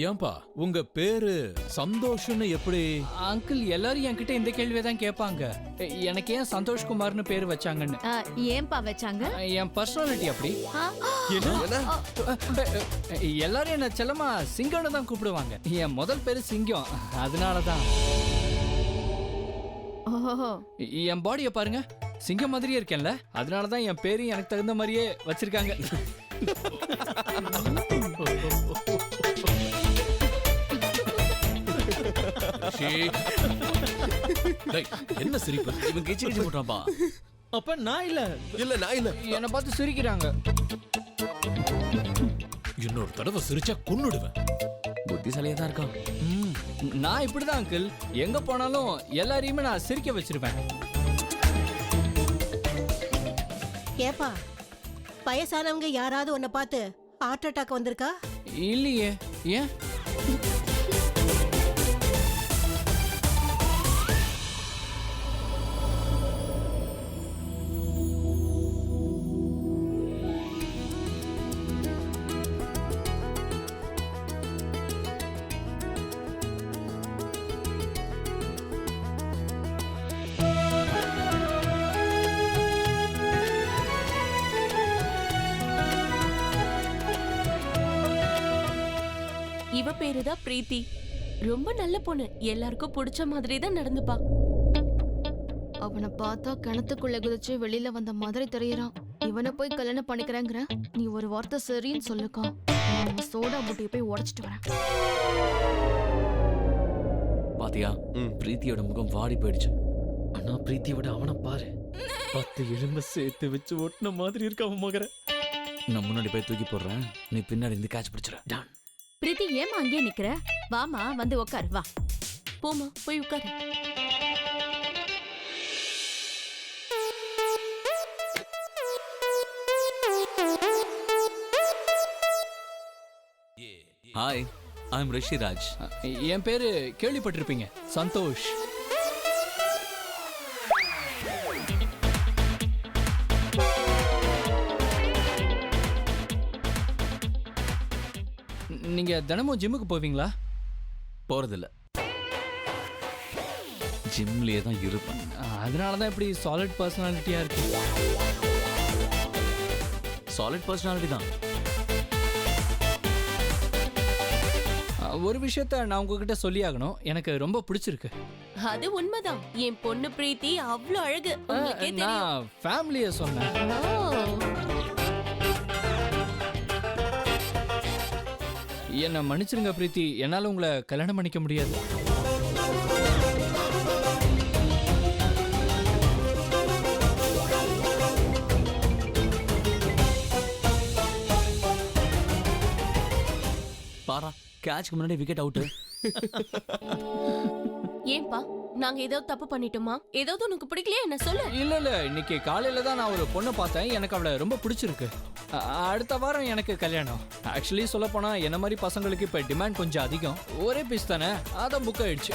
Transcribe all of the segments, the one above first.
ஏன்பா உங்க பேரு சந்தோஷ்னு எப்படி? அங்கிள் எல்லாரும் என்கிட்ட இந்த கேள்வியை தான் கேட்பாங்க. எனக்கு ஏன் சந்தோஷ்குமார்னு பேர் வச்சாங்கன்னு. ஏன்பா வச்சாங்க? என் பர்சனாலிட்டி அப்படி. என்ன? எல்லாரும் என்ன செல்லமா சிங்கம்னு தான் கூப்பிடுவாங்க. என் முதல் பேரு சிங்கம், அதனாலதான். என் பாடியை பாருங்க, சிங்கம் மாதிரியே இருக்கேன்ல, அதனாலதான் என் பேரு எனக்கு தகுந்த மாதிரியே வச்சிருக்காங்க. என்ன சிரிப்பு? இவன் கிச்சு கிச்சு போட்டான்பா. அப்ப நான் இல்ல நான் இல்ல. என்னை பார்த்து சிரிக்கிறாங்க. இன்னொரு தடவை சிரிச்சா கொன்னுடுவேன். புத்திசாலியா தான் இருக்கான். நான் இப்படிதான் அங்கிள், எங்க போனாலும் எல்லாரையுமே நான் சிரிக்க வச்சிருப்பேன். ஏப்பா, வயசானவங்க யாராவது உன்னை பார்த்து ஹார்ட் அட்டாக் வந்திருக்கா? இல்லையே, ஏன்? இவ பேருதான் பிரீத்தி. ரொம்ப நல்ல பொண்ணு, எல்லாருக்கும் பிடிச்ச மாதிரி தான் நடந்துப்பா. அவனை பார்த்தா கிணத்துக்குள்ள குதிச்சு வெளியில வந்த மாதிரி தெரியறான். இவனை போய் கல்யாணம் பண்ணிக்கிறேங்கிற, நீ ஒரு வார்த்தை சரின்னு சொல்லுக்கா. நான் சோடா புட்டியை போய் உடைச்சிட்டு வரேன். பாத்தியா, பிரீத்தியோட முகம் வாடி போயிடுச்சு. ஆனா பிரீத்தியோட அவனை பாரு, 10 எலும்பை சேர்த்து வச்சு ஒட்டின மாதிரி இருக்க அவன் மகர. நான் முன்னாடி போய் தூக்கி போடுறேன், நீ பின்னாடி இருந்து கேட்ச் பிடிச்சிட. டான். பிரீத்தி, ஏமா அங்கே நிக்கிற? வாமா, வந்து உட்காரு. வா, போமா, போய் உட்காரு. ஹாய், ஐ அம் ரிஷிராஜ். என் பேரு கேள்விப்பட்டிருப்பீங்க, சந்தோஷ். நீங்க தினமும் ஜிம்முக்கு போவீங்களா? போறதில்ல, ஜிம்லயே தான் இருப்பேன். அதனாலதான் இப்படி சாலிட் பர்சனாலிட்டியா இருக்கு. சாலிட் பர்சனாலிட்டி தான். ஒரு விஷயத்த நான் உங்ககிட்ட சொல்லி ஆகணும், எனக்கு ரொம்ப பிடிச்சிருக்கு. அது உண்மைதான், என் பொண்ணு பிரீத்தி அவ்வளவு அழகு. உங்களுக்கே தெரியும். நான் ஃபேமிலிய சொன்னேன். என்ன மன்னிச்சிருங்க பிரீத்தி, என்னால உங்களை கல்யாணம் பண்ணிக்க முடியாது. பாரா, கேட்ச்க்கு முன்னாடி விக்கெட் அவுட். ஏன்பா, நாங்க ஏதாவது தப்பு பண்ணிட்டோமா? ஏதாவது உனக்கு பிடிக்கலையா என்ன சொல்லு. இல்ல, இன்னைக்கு காலையில தான் நான் ஒரு பொண்ணை பார்த்தேன், எனக்கு அவளை ரொம்ப பிடிச்சிருக்கு. அடுத்த வாரம் எனக்கு கல்யாணம். ஆக்சுவலி சொல்ல போனா என்ன மாதிரி பசங்களுக்கு இப்ப டிமாண்ட் கொஞ்சம் அதிகம். ஒரே பீஸ் தானே, அதான் புக் ஆயிடுச்சு.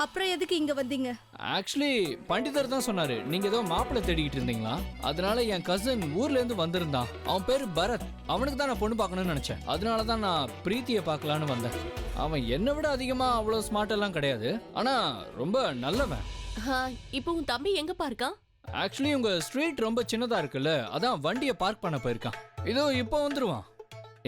அப்புறம் எதுக்கு இங்க வந்தீங்க? ஆக்சுவலி பண்டிதர் தான் சொன்னாரு, நீங்க ஏதோ மாப்பிள்ளை தேடிக்கிட்டு இருந்தீங்களா? அதனால என் கசின் ஊர்ல இருந்து வந்திருந்தான். அவன் பேரு பரத். அவனுக்கு தான் நான் பொண்ணு பார்க்கணும்னு நினைச்சேன். அதனாலதான் நான் பிரீத்தியை பார்க்கலான்னு வந்தேன். அவன் என்னை விட அதிகமா அவ்வளவு ஸ்மார்ட் எல்லாம் கிடையாது, ஆனா ரொம்ப நல்லவன். இப்போ உன் தம்பி எங்கப்பா இருக்கான்? ஆக்சுவலி உங்க ஸ்ட்ரீட் ரொம்ப சின்னதா இருக்குல்ல, அதான் வண்டியை பார்க் பண்ண போயிருக்கான். இதோ இப்போ வந்துருவான்.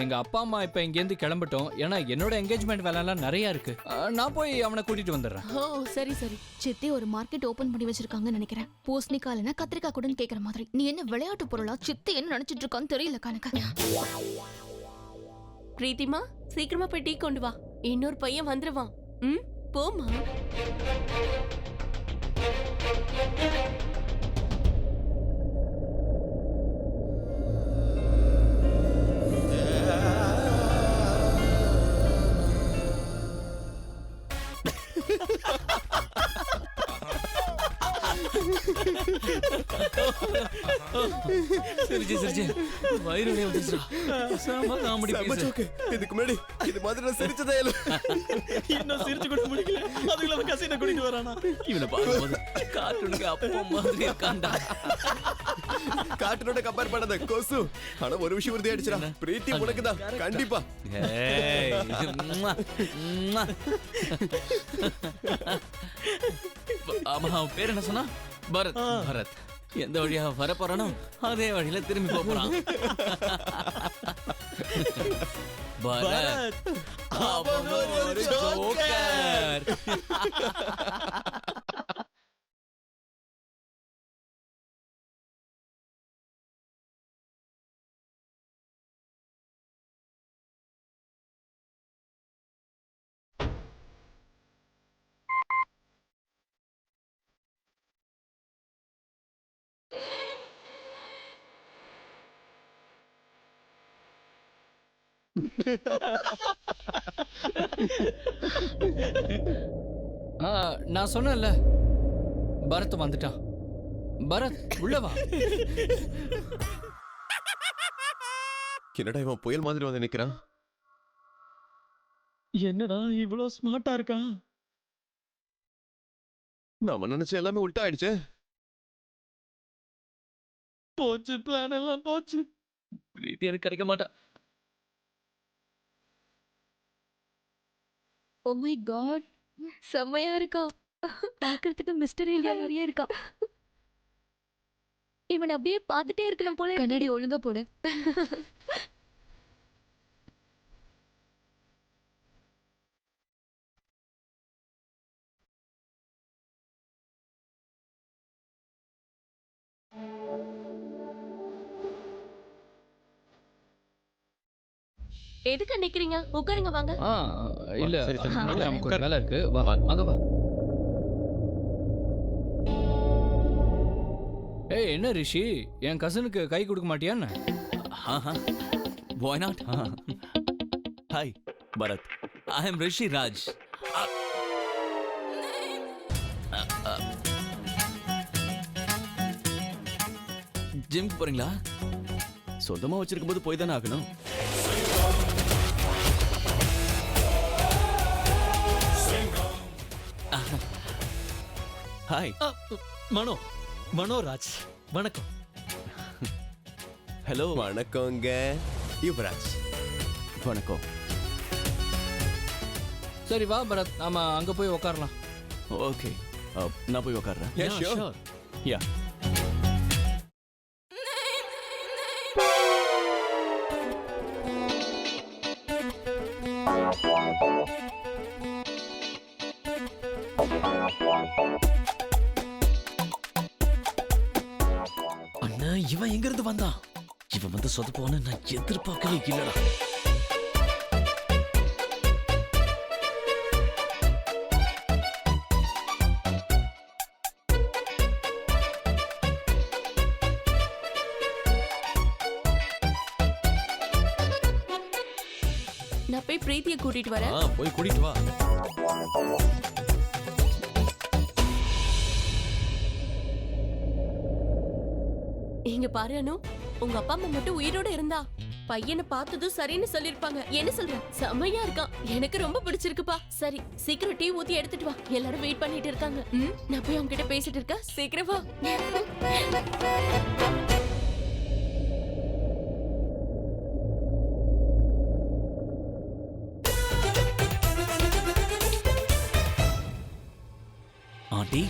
எங்க அப்பா அம்மா இப்ப இங்கேருந்து கிளம்பிட்டோம், ஏன்னா என்னோட என்கேஜ்மெண்ட் வேலை எல்லாம் நிறைய இருக்கு. நான் போய் அவனை கூட்டிட்டு வந்துடுறேன். ஓ சரி சரி. சித்தி ஒரு மார்க்கெட் ஓபன் பண்ணி வச்சிருக்காங்கன்னு நினைக்கிறேன். பூசணிக்காலனா கத்திரிக்காய் கூடன்னு கேக்குற மாதிரி. நீ என்ன விளையாட்டு பொருளா? சித்தி என்ன நினைச்சிட்டு இருக்கான்னு தெரியல கணக்கு. பிரீத்திமா, சீக்கிரமா போய் டீ கொண்டு வா, இன்னொரு பையன் வந்துருவான். போமா. சிரிச்சு சிரிச்சு வயிறு வலி வந்துச்சுடா. செம காமெடி பீஸ். இதுக்கு முன்னாடி இது மாதிரி நான் சிரிச்சதே இல்ல. இன்னும் சிரிச்சு கூட முடிக்கல, அதுக்குள்ள அவன் கசினை கூட்டிட்டு வரானா? இவனை பார்க்கும்போது கார்ட்டூனுக்கு அப்பா மாதிரி இருக்கான்டா. காட்டனோட கம்பேர் பண்ணாத கொசு. ஆனா ஒரு விஷயம் உறுதி ஆயிடுச்சுடா, பிரீத்தி உனக்குதான் கண்டிப்பா. ஏய், ம்மா, ம்மா. ஆமா, அவன் பேர் என்ன சொன்னா? பரத். பரத் எந்த வழியா வர போறானோ அதே வழியில திரும்பி போப் போறான். பரத் அவன் ஒரு ஜோக்கர். ஆ, நான் சொன்னேன்ல, பரத் வந்துட்டான். பரத் உள்ள வா. என்னடா இவன் புயல் மாதிரி வந்து நிக்கிறான்? என்னடா இவ்வளவு ஸ்மார்ட்டா இருக்கான்? நாம நினைச்ச எல்லாமே உல்டா ஆயிடுச்சு. போச்சு, பிளான் எல்லாம் போச்சு. பிரீத்தி எனக்கு கிடைக்க மாட்டா. ஓ மை காட், செம்மையா இருக்கா. பார்க்கிறதுக்கு மிஸ்டர் ஏலியா மாதிரியே இருக்கா. இவனை அப்படியே பார்த்துட்டே இருக்கலாம் போல. கண்ணாடி ஒழுங்கா போடு. எதுக்கு நிக்கிறீங்க? உட்காருங்க வாங்க. ஆ, இல்ல, சரி, சரி. நமக்கு ஒரு வேலை இருக்கு. வா, அங்க வா. ஏய், என்ன ரிஷி, என் கசனுக்கு கை கொடுக்க மாட்டியான்னு? Why not? Hi, Bharat. I am Rishi Raj. ஜிம்க்கு போறீங்களா? சொந்தமா வச்சிருக்கும் போது போய் தானே ஆகணும். ஹாய், மனோராஜ். வணக்கம். ஹலோ. வணக்கங்க யுவராஜ். வணக்கம். சரி வா பரத், நாம அங்க போய் உட்காரலாம். ஓகே, நான் போய் உட்கார்றேன். Yeah, sure. யா. அண்ணா, இவன் எங்க இருந்து வந்தான்? இவன் வந்து சொதப்போன்னு நான் எதிர்பார்க்கவே இல்லடா. நான் போய் பிரீத்தியை கூட்டிட்டு வரேன். போய் கூட்டிட்டு வா. இங்க பாரு அனு, உங்க அப்பா அம்மா மட்டும் உயிரோட இருந்தா பையனை பார்த்ததும் சரின்னு சொல்லிருப்பாங்க. என்ன சொல்ற? செமையா இருக்கான், எனக்கு ரொம்ப பிடிச்சிருக்குப்பா. சரி, சீக்கிரம் டீ ஊத்தி எடுத்துட்டு வா, எல்லாரும் வெயிட் பண்ணிட்டு இருக்காங்க. நான் போய் அவங்க கிட்ட பேசிட்டு இருக்கேன், சீக்கிரம் வா. ஆண்டி,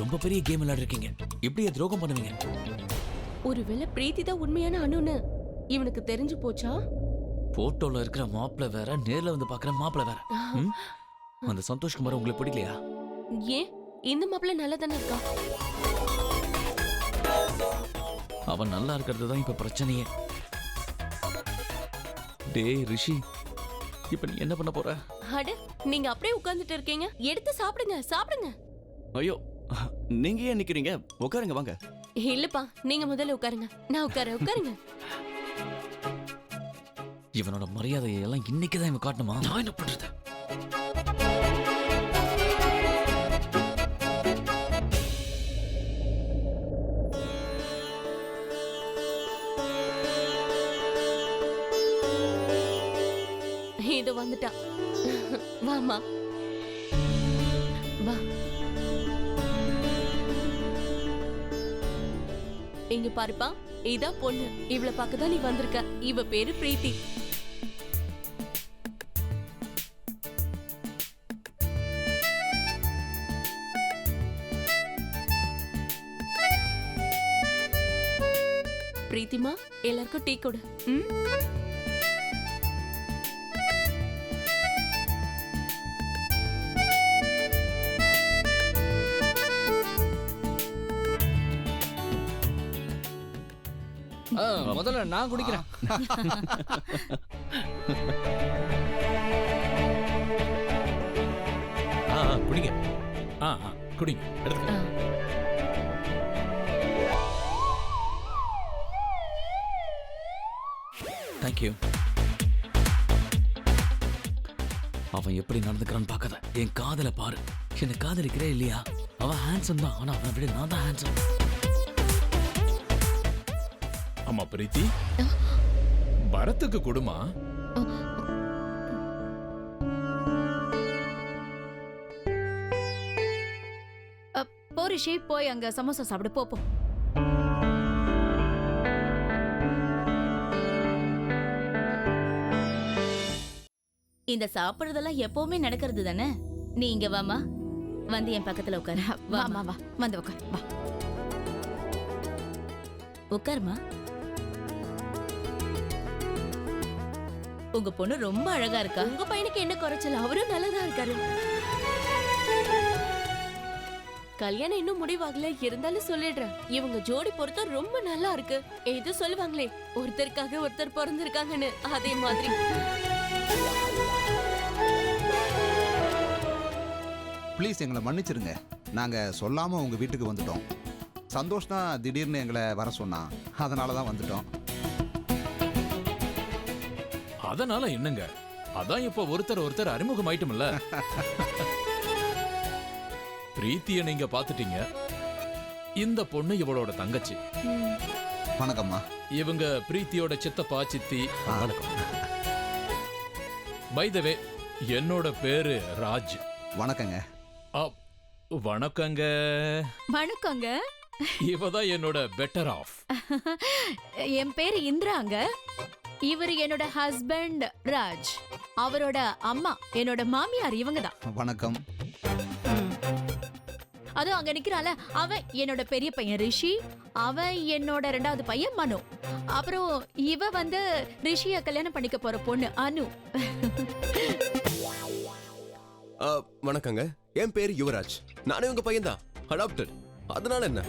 ரொம்ப பெரிய கேம் விளையாடுறீங்க. எப்படி துரோகம் பண்ணுவீங்க? ஒருவேளை பிரீத்தி தான் உண்மையான அனுன்னு இவனுக்கு தெரிஞ்சு போச்சா? போட்டோல இருக்கிற மாப்பிள வேற, நேர்ல வந்து பாக்குற மாப்பிள வேற. ம்? அந்த சந்தோஷ் குமார் உங்களுக்கு பிடிக்கலையா? ஏன், இந்த மாப்பிள்ள நல்லா தானே இருக்கா? அவன் நல்லா இருக்கிறது தான் இப்ப பிரச்சனையே. டேய் ரிஷி, இப்ப நீ என்ன பண்ண போற? அட, நீங்க அப்படியே உட்கார்ந்துட்டு இருக்கீங்க, எடுத்து சாப்பிடுங்க, சாப்பிடுங்க. ஐயோ, நீங்க ஏன் நிக்கிறீங்க? உட்காருங்க, வாங்க. இல்லப்பா, நீங்க முதல்ல உட்காருங்க. நான் உட்காருங்க. இவனோட மரியாதையை எல்லாம் இன்னைக்குதான் இவன் காட்டணுமா? நான் என்ன பண்றது? இது வந்துட்டா. வாமா, வா. இங்க பாருப்பா, இதான் பொண்ணு. இவளை பார்க்க தான் நீ வந்திருக்க. இவ பேரு பிரீத்தி. பிரீத்திமா, எல்லாருக்கும் டீ கொடு. ம்? முதல்ல நான் குடிக்கிறேன். குடிங்க. குடிங்க, எடுத்துக்க. தேங்க்யூ. அவன் எப்படி நடந்துக்கிறான்னு பார்க்காத, என் காதல பாரு. என்ன காதலிக்கிறே இல்லையா? அவன் ஹேண்ட்ஸம் தான், ஆனா அவனை விட நான் தான் ஹேண்ட்ஸம். அம்மா பிரீத்தி, பரத்துக்கு கொடுமா. போ ரிஷி, போய் அங்க சமோசா சாப்பிடு. போ. இந்த சாப்பிடுறதெல்லாம் எப்பவுமே நடக்கிறது தானே. நீ இங்க வாமா, வந்து என் பக்கத்துல உட்காரு. வா வா வா, வந்து உட்கார். வா உட்காருமா. உங்க பொண்ணு ரொம்ப அழகா இருக்கா. உங்க பையனுக்கு என்ன குறைச்சல்? அவரும் நல்லதா இருக்காரு. கல்யாணம் இன்னும் முடிவாகல, இருந்தாலும் சொல்லிடுறேன். இவங்க ஜோடி பொறுத்த ரொம்ப நல்லா இருக்கு. ஏதோ சொல்லுவாங்களே, ஒருத்தருக்காக ஒருத்தர் பிறந்திருக்காங்கன்னு, அதே மாதிரி. ப்ளீஸ் எங்களை மன்னிச்சிருங்க. நாங்கள் சொல்லாமல் உங்கள் வீட்டுக்கு வந்துட்டோம். சந்தோஷ் தான் திடீர்னு எங்களை வர சொன்னான், அதனால தான் வந்துட்டோம். அதனால என்னங்க, அதான் இப்ப ஒருத்தர் அறிமுகமாயிட்டும்ல. பிரீத்திய நீங்க பாத்துட்டீங்க. இந்த பொண்ணு இவளோட தங்கச்சி. வணக்கம்மா. இவங்க பிரீத்தியோட சித்தப்பா சித்தி. வணக்கம். பை த வே, என்னோட பேரு ராஜ். வணக்கங்க. வணக்கங்க. வணக்கங்க. இவதான் என்னோட பெட்டர் ஆஃப். என் பேரு இந்திராங்க. இவர் என்னோட ஹஸ்பண்ட் ராஜ். அவரோட அம்மா என்னோட மாமியார். இவங்க தான். வணக்கம். அதுவும் அங்க நிக்கிறால, அவன் என்னோட பெரிய பையன் ரிஷி. அவன் என்னோட 2வது பையன் மனு. அப்புறம் இவ வந்து ரிஷிய கல்யாணம் பண்ணிக்க போற பொண்ணு அனு. வணக்கங்க. என் பேரு யுவராஜ். நானே உங்க பையன் தான், அடாப்டட். அதனால என்ன?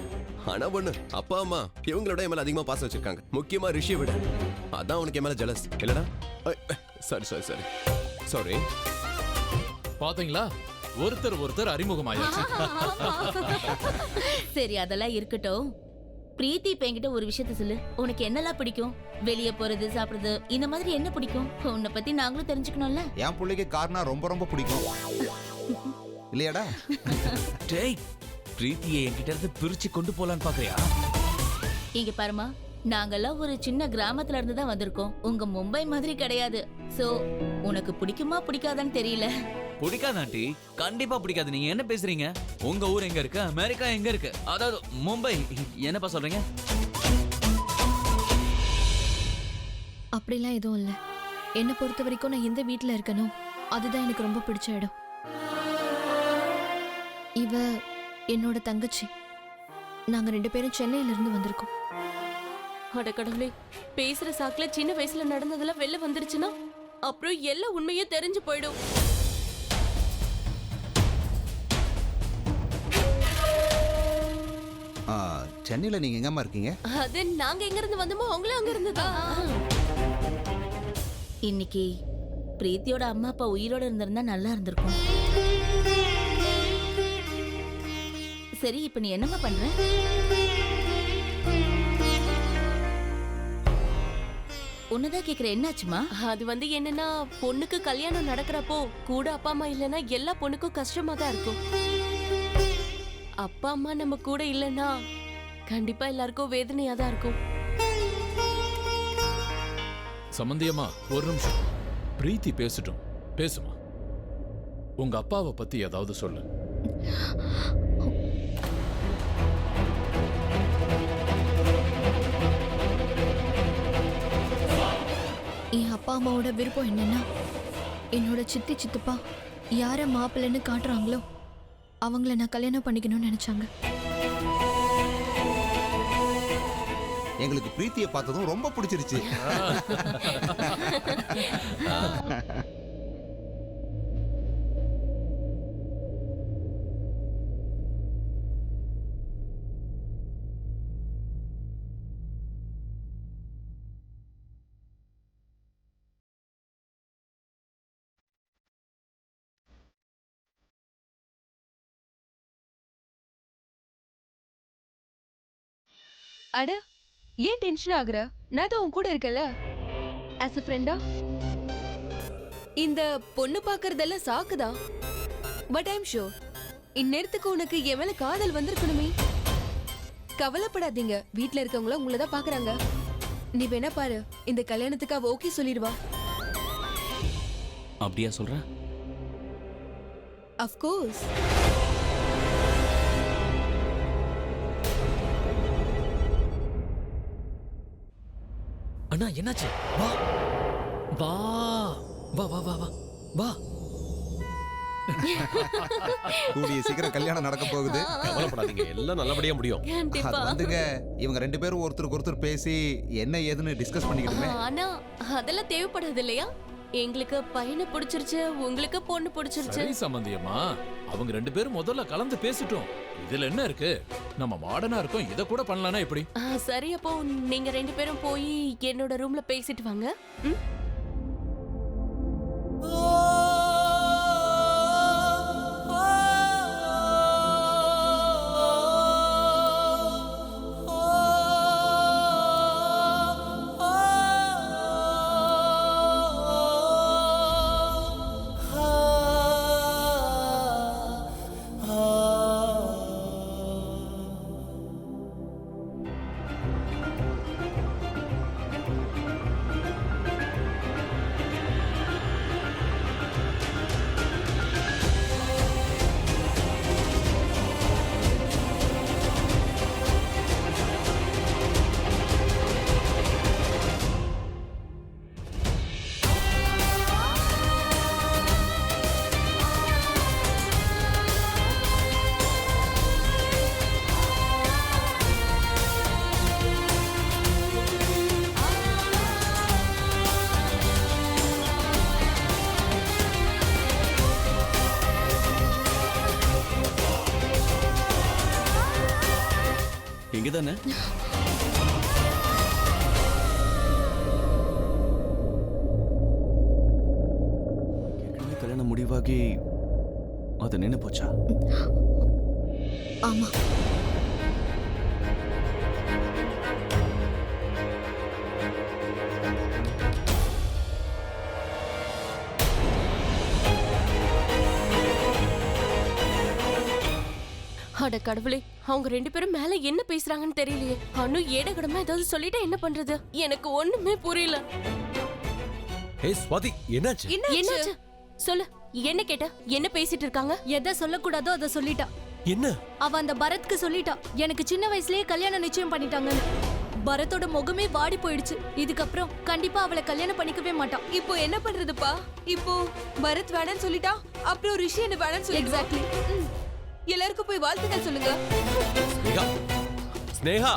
ஆனா பொண்ணு அப்பா அம்மா இவங்களோட என் மேல அதிகமா பாசம் வச்சிருக்காங்க, முக்கியமா ரிஷியை விட. அதான் உனக்கு என் மேல ஜெலஸ் இல்லடா. சாரி. பாத்தீங்களா, ஒருத்தர் அறிமுகமாயாச்சு. சரி, அதெல்லாம் இருக்கட்டும். பிரீத்தி, இப்ப என்கிட்ட ஒரு விஷயத்த சொல்லு. உனக்கு என்னெல்லாம் பிடிக்கும்? வெளியே போறது, சாப்பிடுறது, இந்த மாதிரி என்ன பிடிக்கும்? உன்னை பத்தி நாங்களும் தெரிஞ்சுக்கணும்ல. என் பிள்ளைக்கு கார்னா ரொம்ப ரொம்ப பிடிக்கும் இல்லையாடா? டேய், பிரீத்தியை என்கிட்ட இருந்து பிரிச்சு கொண்டு போலான்னு பாக்குறியா? இங்க பாருமா, நாங்கெல்லாம் ஒரு சின்ன கிராமத்துல இருந்து தான் வந்திருக்கோம். உங்க மும்பை மாதிரி கிடையாது. சோ உனக்கு பிடிக்குமா பிடிக்காதான்னு தெரியல. பிடிக்காது ஆண்டி, கண்டிப்பா பிடிக்காது. நீங்க என்ன பேசுறீங்க? உங்க ஊர் எங்க இருக்கு? அமெரிக்கா எங்க இருக்கு? அதாவது மும்பை. என்னப்பா சொல்றீங்க? அப்படிலாம் எதுவும் இல்லை. என்னை பொறுத்த வரைக்கும் நான் எந்த வீட்டில் இருக்கணும், அதுதான் எனக்கு ரொம்ப பிடிச்ச இடம். இவ என்னோட தங்கச்சி. நாங்க 2 பேரும் சென்னையில இருந்து வந்திருக்கோம். அட கடவுளே, பேசுற சாக்குல சின்ன வயசுல நடந்ததெல்லாம் வெளில வந்துருச்சுன்னா அப்புறம் எல்லா உண்மையும் தெரிஞ்சு போயிடும். சென்னையில நீங்க எங்கம்மா இருக்கீங்க? அது நாங்க எங்க இருந்து வந்தோமோ அவங்களும் அங்க இருந்ததா. இன்னைக்கு பிரீத்தியோட அம்மா அப்பா உயிரோட இருந்திருந்தா நல்லா இருந்திருக்கும். சரி, இப்ப நீ என்னம்மா பண்ற? உன்னதான் கேக்குற, என்னாச்சுமா? அது வந்து என்னன்னா, பொண்ணுக்கு கல்யாணம் நடக்கிறப்போ கூட அப்பா அம்மா இல்லைன்னா எல்லா பொண்ணுக்கும் கஷ்டமா தான் இருக்கும். அப்பா அம்மா நம்ம கூட இல்லைன்னா கண்டிப்பா எல்லாருக்கும் வேதனையா தான் இருக்கும். சம்பந்தியம்மா, ஒரு நிமிஷம். பிரீத்தி பேசட்டும். பேசுமா. உங்க அப்பாவை பத்தி ஏதாவது சொல்லு. அப்பா அம்மாவோட விருப்பம் என்னன்னா என்னோட சித்தி சித்தப்பா யாரை மாப்பிள்ளைன்னு காட்டுறாங்களோ அவங்கள நான் கல்யாணம் பண்ணிக்கணும்னு நினைச்சாங்க. எங்களுக்கு பிரீத்தியை பார்த்ததும் ரொம்ப பிடிச்சிருச்சு. அட ஏன் டென்ஷன் ஆகுற? நான் தான் உன் கூட இருக்கல as a friend-ஆ. இந்த பொண்ணு பாக்குறதெல்லாம் சாக்குதா? பட் ஐ அம் ஷூர் இந்நேரத்துக்கு உனக்கு என் மேல காதல் வந்திருக்கணுமே. கவலைப்படாதீங்க, வீட்ல இருக்கவங்கள உங்களை தான் பாக்குறாங்க. நீ வேணா பாரு, இந்த கல்யாணத்துக்கு அவ ஓகே சொல்லிடுவா. அப்படியா சொல்ற? of course. அண்ணா என்னாச்சு? வா வா வா வா வா வா வா. கூடிய சீக்கிரம் கல்யாணம் நடக்க போகுது. கவலைப்படாதீங்க, எல்லாம் நல்லபடியா முடியும். கண்டிப்பா. அது வந்துங்க, இவங்க 2 பேரும் ஒருத்தருக்கு ஒருத்தர் பேசி என்ன ஏதுன்னு டிஸ்கஸ் பண்ணிக்கிட்டுமே. ஆனா அதெல்லாம் தேவைப்படாது இல்லையா? எங்களுக்கு பையனை பிடிச்சிருச்சு, உங்களுக்கு பொண்ணு பிடிச்சிருச்சு. சரி சம்பந்தியம்மா, அவங்க 2 பேரும் முதல்ல கலந்து பேசிட்டோம். இதுல என்ன இருக்கு? நம்ம மாடர்னா இருக்கோம், இத கூட பண்ணலாம்னா எப்படி? சரி, அப்போ நீங்க 2 பேரும் போய் என்னோட ரூம்ல பேசிட்டு வாங்க. ம்? இங்கதானே? கல்யாணம் முடிவாகி அது நின்னு போச்சா? ஆமா. அட கடவுளே, அவங்க 2 பேரும் மேல என்ன பேசுறாங்கன்னு தெரியலையே. அனு ஏடகடமா ஏதாவது சொல்லிட்டா என்ன பண்றது? எனக்கு ஒண்ணுமே புரியல. ஏய் ஸ்வாதி, என்னாச்சு? என்னாச்சு? சொல்லு, என்ன கேட்ட? என்ன பேசிட்டு இருக்காங்க? எதை சொல்லக்கூடாதோ அதை சொல்லிட்டா. என்ன? அவ அந்த பரத்க்கு சொல்லிட்டா எனக்கு சின்ன வயசுலயே கல்யாணம் நிச்சயம் பண்ணிட்டாங்கன்னு. பரத்தோட முகமே வாடி போயிடுச்சு. இதுக்கப்புறம் கண்டிப்பா அவளை கல்யாணம் பண்ணிக்கவே மாட்டான். இப்போ என்ன பண்றதுப்பா? இப்போ பரத் வேணான்னு சொல்லிட்டா, அப்புறம் ரிஷி என்ன வேணான்னு சொல்லி. எக்ஸாக்ட்லி. எல்லாருக்கும் போய் வாழ்த்துக்கள் சொல்லுங்க. ஸ்னேகா, ஸ்னேகா,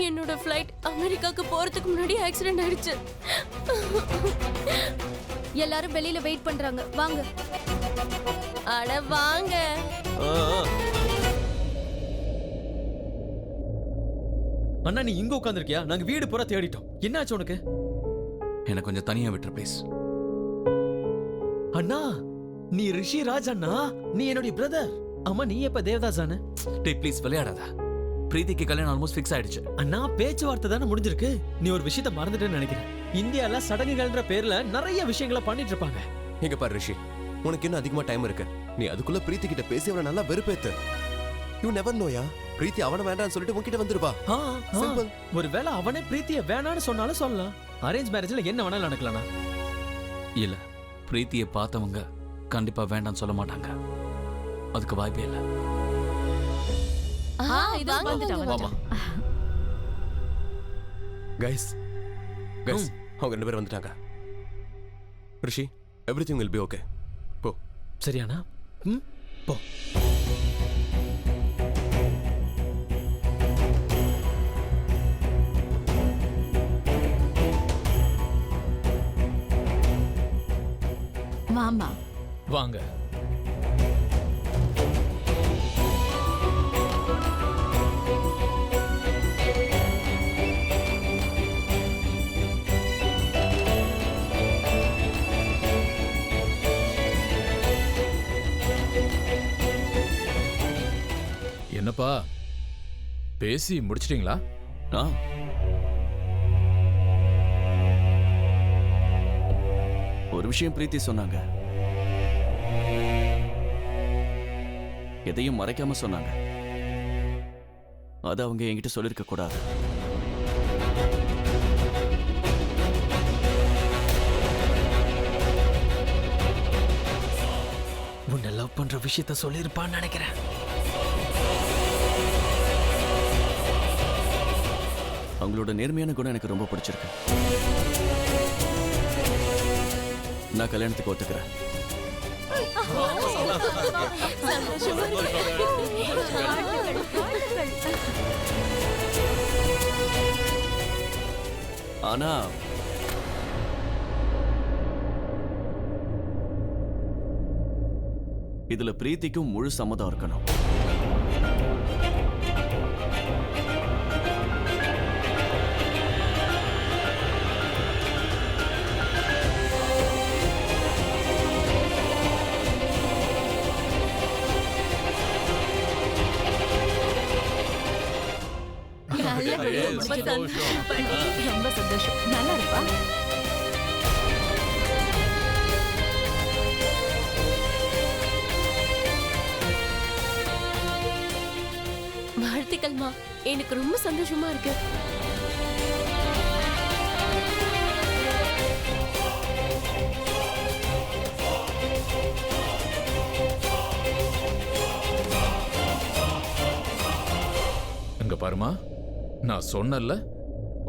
என்னோட ஃப்ளைட் அமெரிக்காக்கு போறதுக்கு முன்னாடி ஆக்சிடென்ட் ஆயிடுச்சு. எல்லாரும் வெளியில வெயிட் பண்றாங்க, வாங்க. அட வாங்க. அண்ணா நீ இங்க உட்கார்ந்திருக்கியா? நாங்க வீடு பூரா தேடிட்டோம். என்னாச்சு உனக்கு? என்ன கொஞ்சம் தனியா விட்டுரு ப்ளீஸ். அண்ணா நீ ரிஷி ராஜ் அண்ணா, நீ என்னுடைய பிரதர். அம்மா நீ எப்ப தேவதாஸ் ஆன? டேய் ப்ளீஸ் விளையாடாத. பிரீத்திக்கு கல்யாணம் ஆல்மோஸ்ட் ஃபிக்ஸ் ஆயிடுச்சு. அண்ணா பேச்சுவார்த்தை தானே முடிஞ்சிருக்கு. நீ ஒரு விஷயத்தை மறந்துட்டேன்னு நினைக்கிறேன். இந்தியால சடங்குகள்ன்ற பேர்ல நிறைய விஷயங்களை பண்ணிட்டு இருப்பாங்க. இங்க பாரு ரிஷி, உனக்கு இன்னும் அதிகமா டைம் இருக்கு. நீ அதுக்குள்ள பிரீத்தி கிட்ட பேசி அவனை நல்லா வெறுப்பேத்து. யூ நெவர் நோயா, பிரீத்தி அவனை வேண்டாம்னு சொல்லிட்டு உன்கிட்ட வந்துருப்பா. சிம்பிள். ஒருவேளை அவனே பிரீத்தியை வேணான்னு சொன்னாலும் சொல்லலாம். அரேஞ்ச் மேரேஜ்ல என்ன வேணாலும் நடக்கலாம்னா. இல்ல, பிரீத்தியை பார்த்தவங்க கண்டிப்பா வேண்டாம்னு சொல்ல மாட்டாங்க. அதுக்கு வாய்ப்பே இல்ல. கைஸ், அவங்க 2 பேரும் வந்துட்டாங்க. ரிஷி எவ்ரிதிங் வில் பி ஓகே. போ. சரியாண்ணா? ம், போ. மாமா வாங்க. என்னப்பா பேசி முடிச்சிட்டீங்களா? ஒரு விஷயம் பிரீத்தி சொன்னாங்க, எதையும் மறைக்காம சொன்னாங்க. அது அவங்க என்கிட்ட சொல்லிருக்க கூடாது. உன்னை லவ் பண்ற விஷயத்த சொல்லியிருப்பான்னு நினைக்கிறேன். அவங்களோட நேர்மையான குணம் எனக்கு ரொம்ப பிடிச்சிருக்கு. நான் கல்யாணத்துக்கு ஒத்துக்கிறேன். ஆனா இதுல பிரீத்திக்கும் முழு சம்மதம் இருக்கணும். ரொம்ப சந்தோஷம். நல்லா இருப்பா. வாழ்த்துக்கள்மா, எனக்கு ரொம்ப சந்தோஷமா இருக்கு. இங்க பாருமா, நான் சொன்னல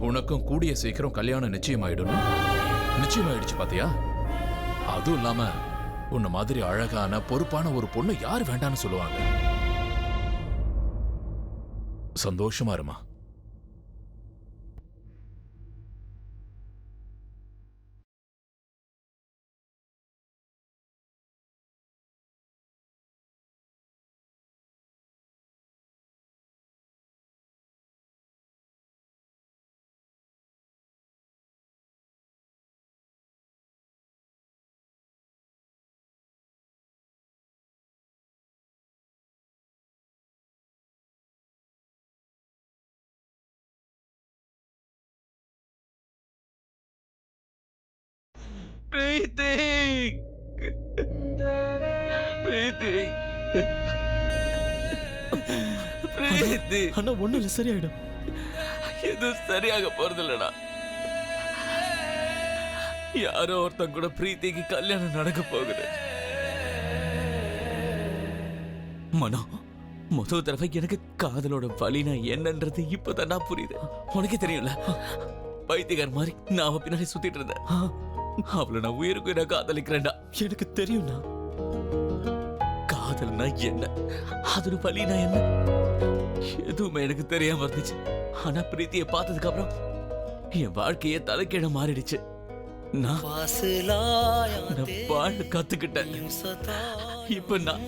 உனக்கும் கூடிய சீக்கிரம் கல்யாணம் நிச்சயமாயிடும். நிச்சயமாயிடுச்சு பாத்தியா? அதுவும் இல்லாம உன்ன மாதிரி அழகான பொறுப்பான ஒரு பொண்ணு யார் வேண்டான்னு சொல்லுவாங்க. சந்தோஷமா இருமா. பிரீத்தி, பிரீத்தி, பிரீத்தி. ஆனா ஒண்ணு இல்ல, சரியாயிடும். எதுவும் சரியாக போறது இல்லடா. யாரோ ஒருத்தன் கூட பிரீத்திக்கு கல்யாணம் நடக்க போகுது. மனோ, முதல் தடவை எனக்கு காதலோட வலினா என்னன்றது இப்பதான் நான் புரியுது. உனக்கே தெரியும்ல, பைத்தியக்கார மாதிரி நான் அவ பின்னாடி சுத்திட்டு இருந்தேன். அவளை நான் உயிருக்கு நான் காதலிக்கிறேன்டா. எனக்கு தெரியும்னா காதல்னா என்ன, அதோட வலினா என்ன, எதுவுமே எனக்கு தெரியாம இருந்துச்சு. ஆனா பிரீத்தியை பார்த்ததுக்கு அப்புறம் என் வாழ்க்கையே தலைக்கீழ மாறிடுச்சு. நான் வாழ கத்துக்கிட்டேன். இப்ப நான்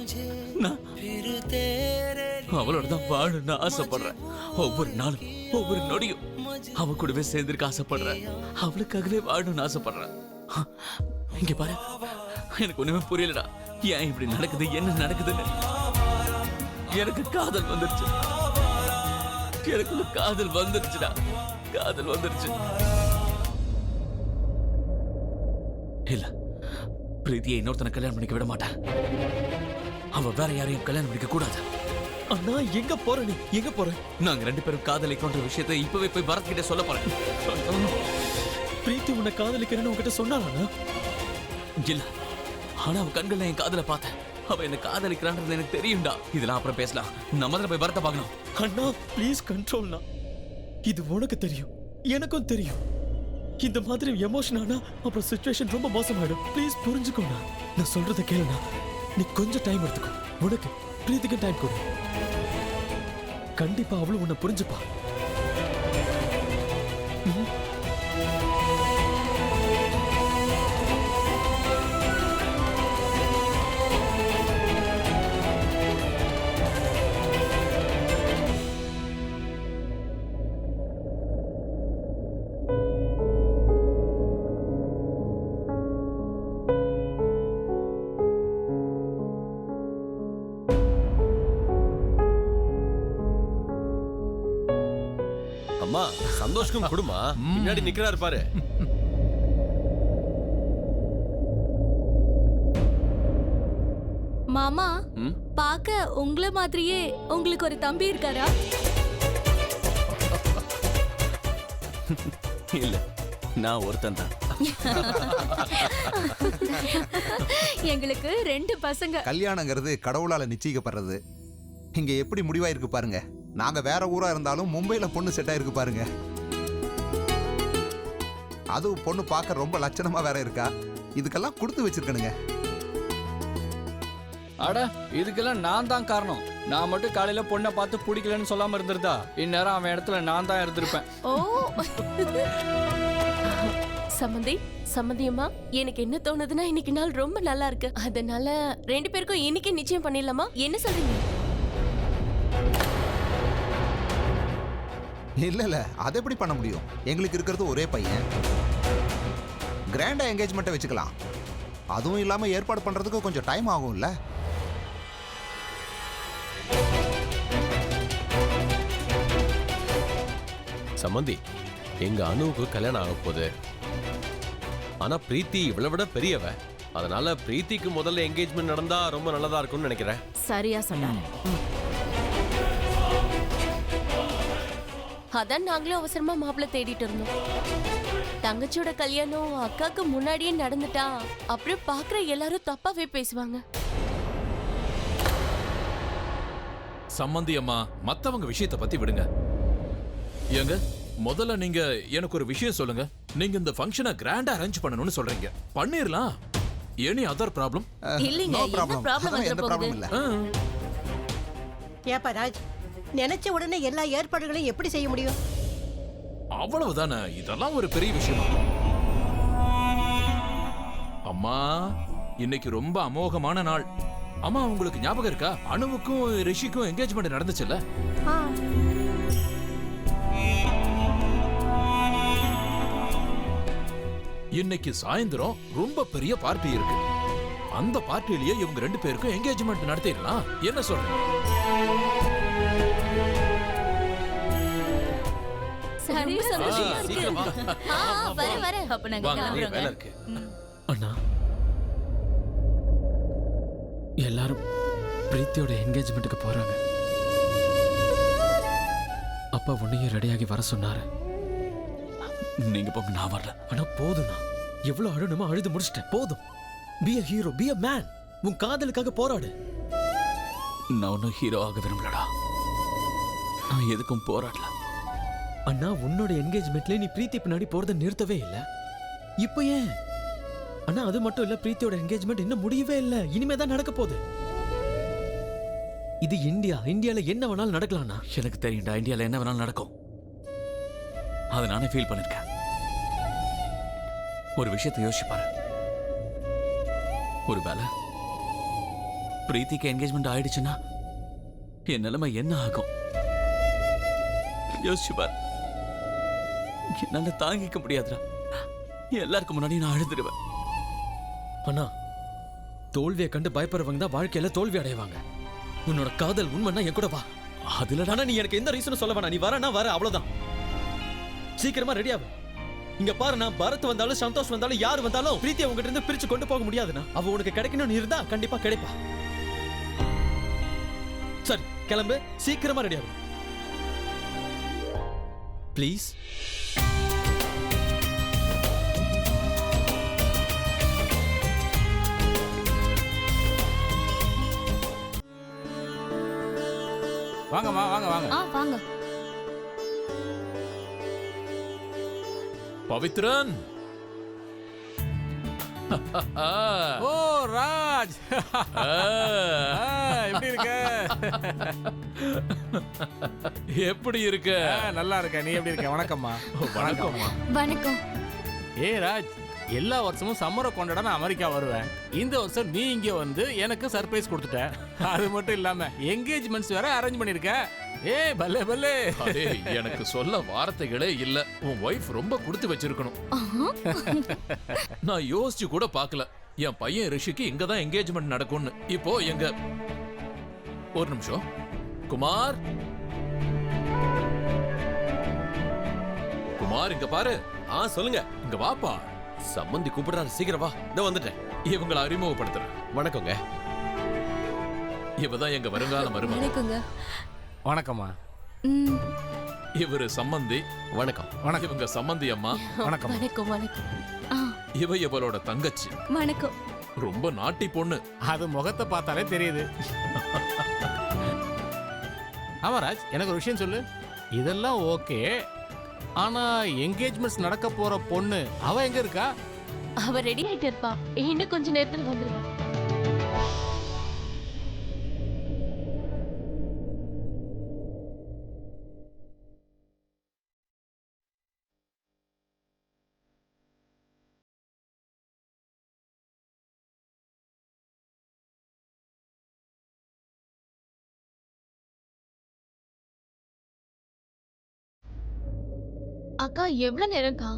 அவளோட தான் வாழணும்னு ஆசைப்படுறேன். ஒவ்வொரு நாளும் ஒவ்வொரு நொடியும் அவ கூடவே சேர்ந்திருக்க ஆசைப்படுறேன். அவளுக்காகவே வாழணும்னு ஆசைப்படுறேன். இங்க பாரு, எனக்கு ஒண்ணுமே புரியலடா. ஏன் இப்படி நடக்குது, என்ன நடக்குதுன்னு. எனக்கு காதல் வந்துருச்சு. எனக்குள்ள காதல் வந்துருச்சுடா. காதல் வந்துருச்சு. இல்ல, பிரீத்தியை இன்னொருத்தனை கல்யாணம் பண்ணிக்க விட மாட்டேன். அவ வேற யாரையும் கல்யாணம் பண்ணிக்க கூடாது. அண்ணா, எங்க போற நீ? எங்க போற? நாங்க ரெண்டு பேரும் காதலிக்கோன்ற விஷயத்தை இப்பவே போய் பரத் கிட்ட சொல்ல போறேன். பிரீத்தி உன்னை காதலிக்கிறேன்னு உன்கிட்ட சொன்னானா? இல்ல, ஆனா அவ கண்கள்ல என் காதலை பார்த்தேன். அவ என்ன காதலிக்கிறான்றது எனக்கு தெரியும்டா. இதெல்லாம் அப்புறம் பேசலாம். நம்ம முதல்ல போய் பரத்தை பார்க்கணும். அண்ணா ப்ளீஸ் கண்ட்ரோல்னா. இது உனக்கு தெரியும், எனக்கும் தெரியும். இந்த மாதிரி எமோஷன் ஆனா அப்புறம் சிச்சுவேஷன் ரொம்ப மோசமாயிடும். ப்ளீஸ் புரிஞ்சுக்கோண்ணா. நான் சொல்றத கேளுண்ணா. நீ கொஞ்சம் டைம் எடுத்துக்கோ. உனக்கு பிரீத்திக்கு டைம் கொடு. கண்டிப்பா அவளும் உன்னை புரிஞ்சுப்பா. அம்மா சந்தோஷ்க்கும் குடுமா பின்னாடி நிக்கிறாரு பாரு. மாமா பார்க்க உங்கள மாதிரியே உங்களுக்கு ஒரு தம்பி இருக்காரா? இல்ல, நான் ஒருத்தன் தான். எங்களுக்கு 2 பசங்க. கல்யாணங்கிறது கடவுளால நிச்சயிக்கப்படுறது. இங்க எப்படி முடிவாயிருக்கு பாருங்க. நாங்க வேற ஊரா இருந்தாலும் மும்பைல பொண்ணு செட் ஆயிருக்கு பாருங்க. அது பொண்ணு பார்க்க ரொம்ப லட்சணமா வேற இருக்கா. இதுக்கெல்லாம் கொடுத்து வச்சிருக்கணுங்க. அட இதுக்கெல்லாம் நான் தான் காரணம். நான் மட்டும் காலையில பொண்ணை பார்த்து பிடிக்கலன்னு சொல்லாம இருந்திருந்தா இந்நேரம் அவன் இடத்துல நான் தான் இருந்திருப்பேன். ஓ சம்மந்தி, சம்மந்தியம்மா, எனக்கு என்ன தோணுதுன்னா இன்னைக்கு நாள் ரொம்ப நல்லா இருக்கு. அதனால 2 பேருக்கும் இன்னைக்கு நிச்சயம் பண்ணிடலாமா? என்ன சொல்றீங்க? இல்ல அது எப்படி பண்ண முடியும்? எங்களுக்கு இருக்கிறது ஒரே பையன். கிராண்டா என்கேஜ்மெண்ட்டை வச்சுக்கலாம். அதுவும் இல்லாம ஏற்பாடு பண்றதுக்கு கொஞ்சம் டைம் ஆகும்ல. சம்மந்தி, எங்க அனுவுக்கு கல்யாணம் ஆக போகுது. ஆனா பிரீத்தி இவளை விட பெரியவ. அதனால பிரீத்திக்கு முதல்ல என்கேஜ்மெண்ட் நடந்தா ரொம்ப நல்லதா இருக்கும்னு நினைக்கிறேன். சரியா சொன்னாங்க. அதான் நாங்களும் அவசரமா மாப்பிள்ளை தேடிட்டு இருந்தோம். தங்கச்சியோட கல்யாணம் அக்காக்கு முன்னாடியே நடந்துட்டா அப்புறம் பாக்குற எல்லாரும் தப்பாவே பேசுவாங்க. சம்மந்தி அம்மா, மத்தவங்க விஷயத்தை பத்தி விடுங்க. ஏங்க, முதல்ல நீங்க எனக்கு ஒரு விஷயம் சொல்லுங்க. நீங்க இந்த ஃபங்க்ஷனை கிராண்டா அரேஞ்ச் பண்ணணும்னு சொல்றீங்க. பண்ணிரலாம். Any other problem? இல்லைங்க, என்ன ப்ராப்ளம் வந்துற போகுது? ஏப்பா ராஜ், நினைச்ச உடனே எல்லா ஏற்பாடுகளையும் எப்படி செய்ய முடியும்? அவ்வளவுதானே, இதெல்லாம் ஒரு பெரிய விஷயமா? அம்மா, இன்னைக்கு ரொம்ப அமோகமான நாள். அம்மா, உங்களுக்கு ஞாபகம் இருக்கா? அனுவுக்கும் ரிஷிக்கும் என்கேஜ்மெண்ட் நடந்துச்சுல்ல? இன்னைக்கு சாயந்தரம் ரொம்ப பெரிய பார்ட்டி இருக்கு. அந்த பார்ட்டிலேயே இவங்க 2 பேருக்கும் என்கேஜ்மெண்ட் நடத்திடலாம். என்ன சொல்றீங்க? சரி, சந்தோஷமா இருக்கு. வர அப்ப நாங்க கிளம்புறோம். அண்ணா, எல்லாரும் பிரீத்தியோட என்கேஜ்மெண்ட்டுக்கு போறாங்க. அப்பா உன்னையும் ரெடியாகி வர சொன்னாரு. நீங்க போங்க, நான் வரல. ஆனா போதும்ண்ணா, எவ்வளவு அழணுமோ அழுது முடிச்சிட்டேன். போதும். Be a hero, be a man. உன் காதலுக்காக போராடு. நான் ஒன்னும் ஹீரோ ஆக விரும்பலடா. நான் எதுக்கும் போராடல. அண்ணா, உன்னோட என்கேஜ்மெண்ட்ல நீ பிரீத்தி பின்னாடி போறதை நிறுத்தவே இல்ல. இப்போ ஏன்? அண்ணா, அது மட்டும் இல்ல, பிரீத்தியோட என்கேஜ்மெண்ட் இன்னும் முடியவே இல்ல. இனிமே தான் நடக்க போகுது. இது இந்தியா. இந்தியால என்ன வேணாலும் நடக்கலாம்ண்ணா. எனக்கு தெரியும்டா, இந்தியால என்ன வேணாலும் நடக்கும். அதை நானே ஃபீல் பண்ணிருக்கேன். ஒரு விஷயத்தை யோசிச்சு பாரு. ஒருவேளை பிரீத்திக்கு என்கேஜ்மெண்ட் ஆயிடுச்சுன்னா என் நிலைமை என்ன ஆகும்? யோசிச்சு பாரு. என்னால தாங்கிக்க முடியாதுடா. எல்லாருக்கும் முன்னாடி நான் அழுதுடுவேன். அண்ணா, தோல்வியை கண்டு பயப்படுறவங்க தான் வாழ்க்கையில தோல்வி அடைவாங்க. உன்னோட காதல் உண்மைன்னா என் கூட வா. அதுல ஆனா நீ எனக்கு எந்த ரீசனும் சொல்ல வேணாம். நீ வரனா வர, அவ்வளவுதான். சீக்கிரமா ரெடியாவு. இங்க பாரு, நான் பரத் வந்தாலும் சந்தோஷ் வந்தாலும் யார் வந்தாலும் பிரீத்தியை உங்ககிட்ட இருந்து பிரிச்சு கொண்டு போக முடியாதுண்ணா. அவ உனக்கு கிடைக்கணும்னு இருந்தா கண்டிப்பா கிடைப்பா. சரி, கிளம்பு. சீக்கிரமா ரெடியாவு ப்ளீஸ். வாங்கம்மா, வாங்க வாங்க. வாங்க. பவித்ரன். ஓ ராஜ், எப்படி இருக்க? எப்படி இருக்க? நல்லா இருக்க. நீ எப்படி இருக்க? வணக்கம்மா. வணக்கம்மா. வணக்கம். ராஜ், எல்லா வருஷமும் சம்மரை கொண்டாட நான் அமெரிக்கா வருவேன். இந்த வருஷம் நீ இங்க வந்து எனக்கு சர்ப்ரைஸ் கொடுத்துட்ட. அது மட்டும் இல்லாம என்கேஜ்மெண்ட்ஸ் வேற அரேஞ்ச் பண்ணிருக்க. பல்லே பல்லே. எனக்கு சொல்ல வார்த்தைகளே இல்ல. உன் வைஃப் ரொம்ப கொடுத்து வச்சிருக்கணும். நான் யோசிச்சு கூட பார்க்கல என் பையன் ரிஷிக்கு இங்க தான் என்கேஜ்மெண்ட் நடக்கும்னு. இப்போ எங்க ஒரு நிமிஷம். குமார், குமார் இங்க பாரு. சொல்லுங்க. இங்க வாப்பா. சம்பந்தி கூப்பிடுறாரு, சீக்கிரம் வா. இதோ வந்துட்டேன். இவங்களை அறிமுகப்படுத்துறேன். வணக்கங்க. இவதான் எங்க வருங்கால மருமக. வணக்கங்க. வணக்கம்மா. இவரு சம்பந்தி. வணக்கம். வணக்கம். இவங்க சம்பந்தி அம்மா. வணக்கம். வணக்கம் வணக்கம். இவ இவளோட தங்கச்சி. வணக்கம். ரொம்ப நாட்டி பொண்ணு. அது முகத்தை பார்த்தாலே தெரியுது. ஆமா ராஜ், எனக்கு ஒரு விஷயம் சொல்லு. இதெல்லாம் ஓகே, ஆனா என்கேஜ்மெண்ட்ஸ் நடக்க போற பொண்ணு அவ எங்க இருக்கா? அவ ரெடி ஆயிட்டு இருப்பா. இன்னும் கொஞ்ச நேரத்துல வந்துருவா. அக்கா எவ்வளவு நேரம்க்கா?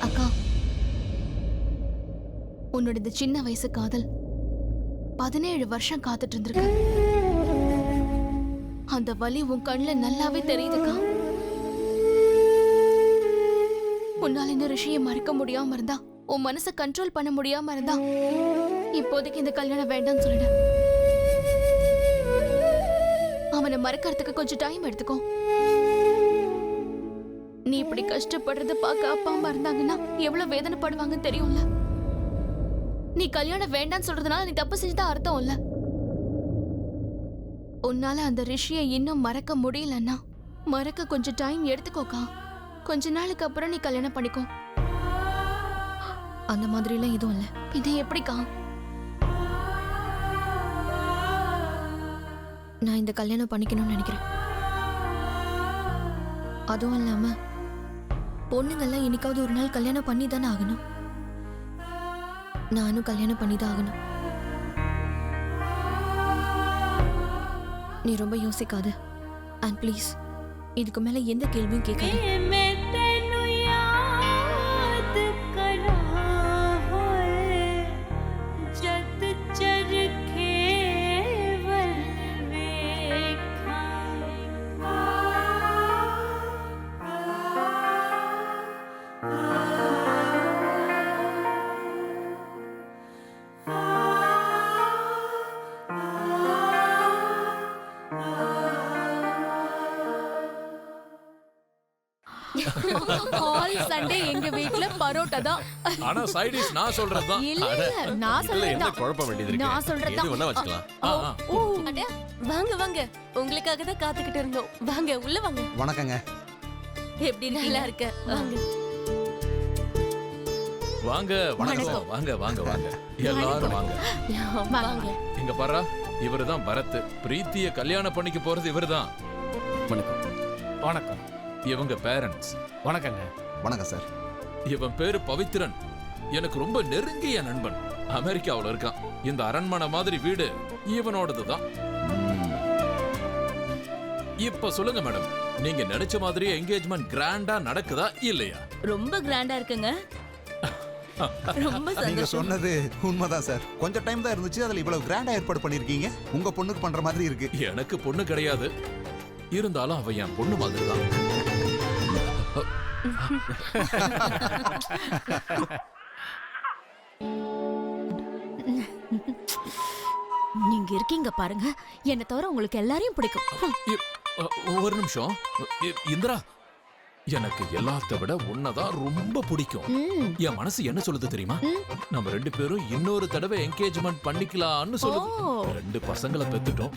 அக்கா, உன்னோட இந்த சின்ன வயசு காதல் 17 வருஷம் காத்துட்டு இருந்திருக்கு. அந்த வலி உன் கண்ணுல நல்லாவே தெரியுதுக்கா. உன்னால இந்த ரிஷியை மறக்க முடியாம இருந்தா, உன் மனசை கண்ட்ரோல் பண்ண முடியாம இருந்தா, இப்போதைக்கு இந்த கல்யாணம் வேண்டாம்னு சொல்லிடு. அவனை மறக்கிறதுக்கு கொஞ்சம் டைம் எடுத்துக்கோ. நீ இப்படி கஷ்டப்படுறத பார்க்க அப்பா அம்மா இருந்தாங்கன்னா எவ்வளவு வேதனைப்படுவாங்கன்னு தெரியும்ல. நீ கல்யாணம் வேண்டாம்னு சொல்றதுனால நீ தப்பு செஞ்சதா அர்த்தம் இல்ல. உன்னால அந்த ரிஷியை இன்னும் மறக்க முடியலன்னா மறக்க கொஞ்சம் டைம் எடுத்துக்கோக்கா. கொஞ்ச நாளுக்கு அப்புறம் நீ கல்யாணம் பண்ணிக்கோ. அந்த மாதிரி எல்லாம் எதுவும் இல்ல. இது எப்படிக்கா? நான் இந்த கல்யாணம் பண்ணிக்கணும்னு நினைக்கிறேன். அதுவும் இல்லாம பொண்ணுங்கெல்லாம் என்னைக்காவது ஒரு நாள் கல்யாணம் பண்ணி தானே ஆகணும். நானும் கல்யாணம் பண்ணி தான் ஆகணும். நீ ரொம்ப யோசிக்காத. அண்ட் ப்ளீஸ் இதுக்கு மேல எந்த கேள்வியும் கேட்காத. ஆல் சண்டே எங்க வீட்ல பரோட்டா தான். ஆனா சைடு டிஷ் நான் சொல்றதுதான். இல்ல நான் சொல்றேன். குழப்பம் வேண்டியது இருக்கு. நான் சொல்றேன். எது வேணா வச்சுக்கலாம். அட வாங்க வாங்க, உங்களுக்காக தான் காத்துக்கிட்டு இருந்தோம். வாங்க உள்ள வாங்க. வணக்கங்க. எப்படி நல்லா இருக்க? வாங்க வாங்க. வணக்கம். வாங்க வாங்க வாங்க எல்லாரும் வாங்க. வாங்க. இங்க பாரு, இவருதான் பரத். பிரீத்திய கல்யாணம் பண்ணிக்க போறது இவர்தான். வணக்கம். வணக்கம். இவங்க பேரண்ட்ஸ். வணக்கங்க. வணக்கம் சார். இவன் பேரு பவித்ரன். எனக்கு ரொம்ப நெருங்கிய நண்பன். அமெரிக்காவுல இருக்கான். இந்த அரண்மனை மாதிரி வீடு இவனோடதுதான். இப்ப சொல்லுங்க மேடம், நீங்க நினைச்ச மாதிரி என்கேஜ்மெண்ட் கிராண்டா நடக்குதா இல்லையா? ரொம்ப கிராண்டா இருக்குங்க. ரொம்ப நீங்க சந்தோஷம். சொன்னது உண்மைதான் சார். கொஞ்சம் டைம் தான் இருந்துச்சு, அதுல இவ்வளவு கிராண்டா ஏற்பாடு பண்ணிருக்கீங்க. உங்க பொண்ணுக்கு பண்ற மாதிரி இருக்கு. எனக்கு பொண்ணு கிடையாது, இருந்தாலும் அவ என் பொண்ணு மாதிரி தான். நீங்க இருக்கீங்க பாருங்க, என்ன தவிர உங்களுக்கு எல்லாரையும் பிடிக்கும். ஒரு நிமிஷம் இந்திரா, எனக்கு எல்லாத்த விட உன்னதான் ரொம்ப பிடிக்கும். என் மனசு என்ன சொல்லுது தெரியுமா? நம்ம 2 பேரும் இன்னொரு தடவை என்கேஜ்மெண்ட் பண்ணிக்கலாம்னு சொல்லுது. 2 பசங்களை பெத்துட்டோம்.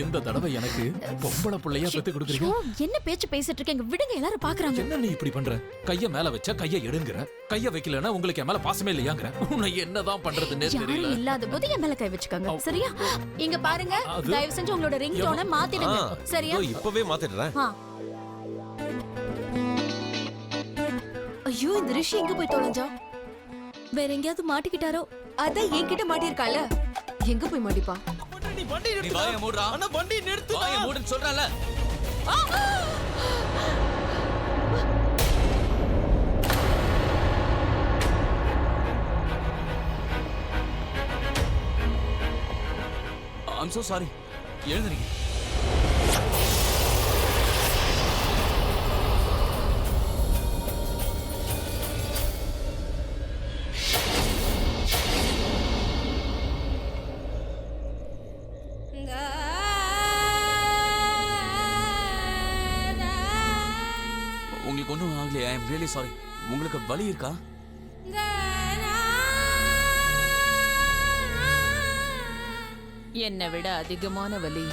இந்த தடவை எனக்கு பொம்பளை பிள்ளையா பெத்து கொடுக்குறீங்க. என்ன பேச்சு பேசிட்டு இருக்கீங்க? விடுங்க, எல்லாரும் பாக்குறாங்க. என்ன நீ இப்படி பண்ற? கைய மேல வச்சா கைய எடுங்கற, கைய வைக்கலனா உங்களுக்கு என் மேல பாசமே இல்லையாங்கற. உன்னை என்னதான் பண்றதுன்னே தெரியல. யாரும் இல்லாத போது என் மேல கை வச்சுக்காங்க, சரியா? இங்க பாருங்க, தயவு செஞ்சு உங்களோட ரிங் டோனை மாத்திடுங்க, சரியா? இப்பவே மாத்திடுறேன். ஐயோ, இந்த ரிஷி எங்க போய் தொலைஞ்சா? வேற எங்கேயாவது மாட்டிக்கிட்டாரோ? அதான் என்கிட்ட மாட்டிருக்கால, எங்க போய் மாட்டிப்பா? நீ வண்டி நிறுத்து. வாயை மூடுடா. அண்ணா வண்டி நிறுத்து. வாயை மூடுன்னு சொல்றல. I'm so sorry. எழுந்திருங்க. உங்களுக்கு ஒன்றும் ஆகலையா? I am really sorry. உங்களுக்கு வலி இருக்கா? என்னை விட அதிகமான வலி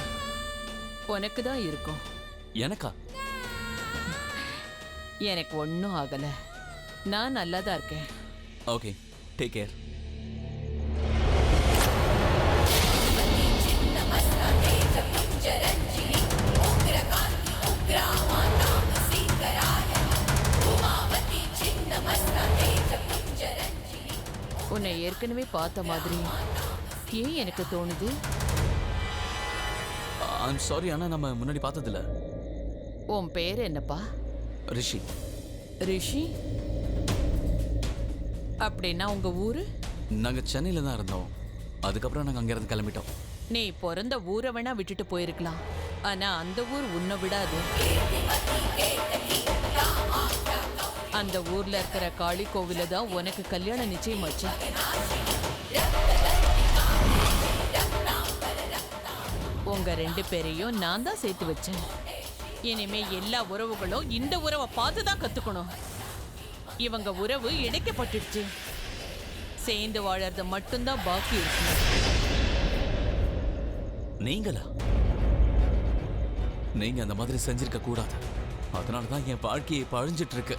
உனக்கு தான் இருக்கும். எனக்கா? எனக்கு ஒன்றும் ஆகல, நான் நல்லா தான் இருக்கேன். Okay, take care. உன்னை ஏற்கனவே பார்த்த மாதிரி ஏன் எனக்கு தோணுது? ஐம் சாரி, ஆனா நம்ம முன்னாடி பார்த்ததில்ல. உன் பேர் என்னப்பா? ரிஷி. ரிஷி? அப்படின்னா உங்க ஊரு? நாங்க சென்னையில தான் இருந்தோம். அதுக்கப்புறம் நாங்க அங்க இருந்து கிளம்பிட்டோம். நீ பிறந்த ஊரை வேணா விட்டுட்டு போயிருக்கலாம், ஆனா அந்த ஊர் உன்னை விடாது. அந்த ஊர்ல இருக்கிற காளி கோவில தான் உனக்கு கல்யாணம் நிச்சயமாச்சு. உங்க 2 பேரையும் நான் தான் சேர்த்து வச்சேன். இனிமே எல்லா உறவுகளும் இந்த உறவை பார்த்து தான் கத்துக்கணும். இவங்க உறவு இணைக்கப்பட்டுடுச்சு, சேர்ந்து வாழறது மட்டும்தான் பாக்கி இருக்கு. நீங்களா? நீங்க அந்த மாதிரி செஞ்சிருக்க கூடாது. அதனாலதான் என் வாழ்க்கையை பழிஞ்சிட்டு இருக்கு.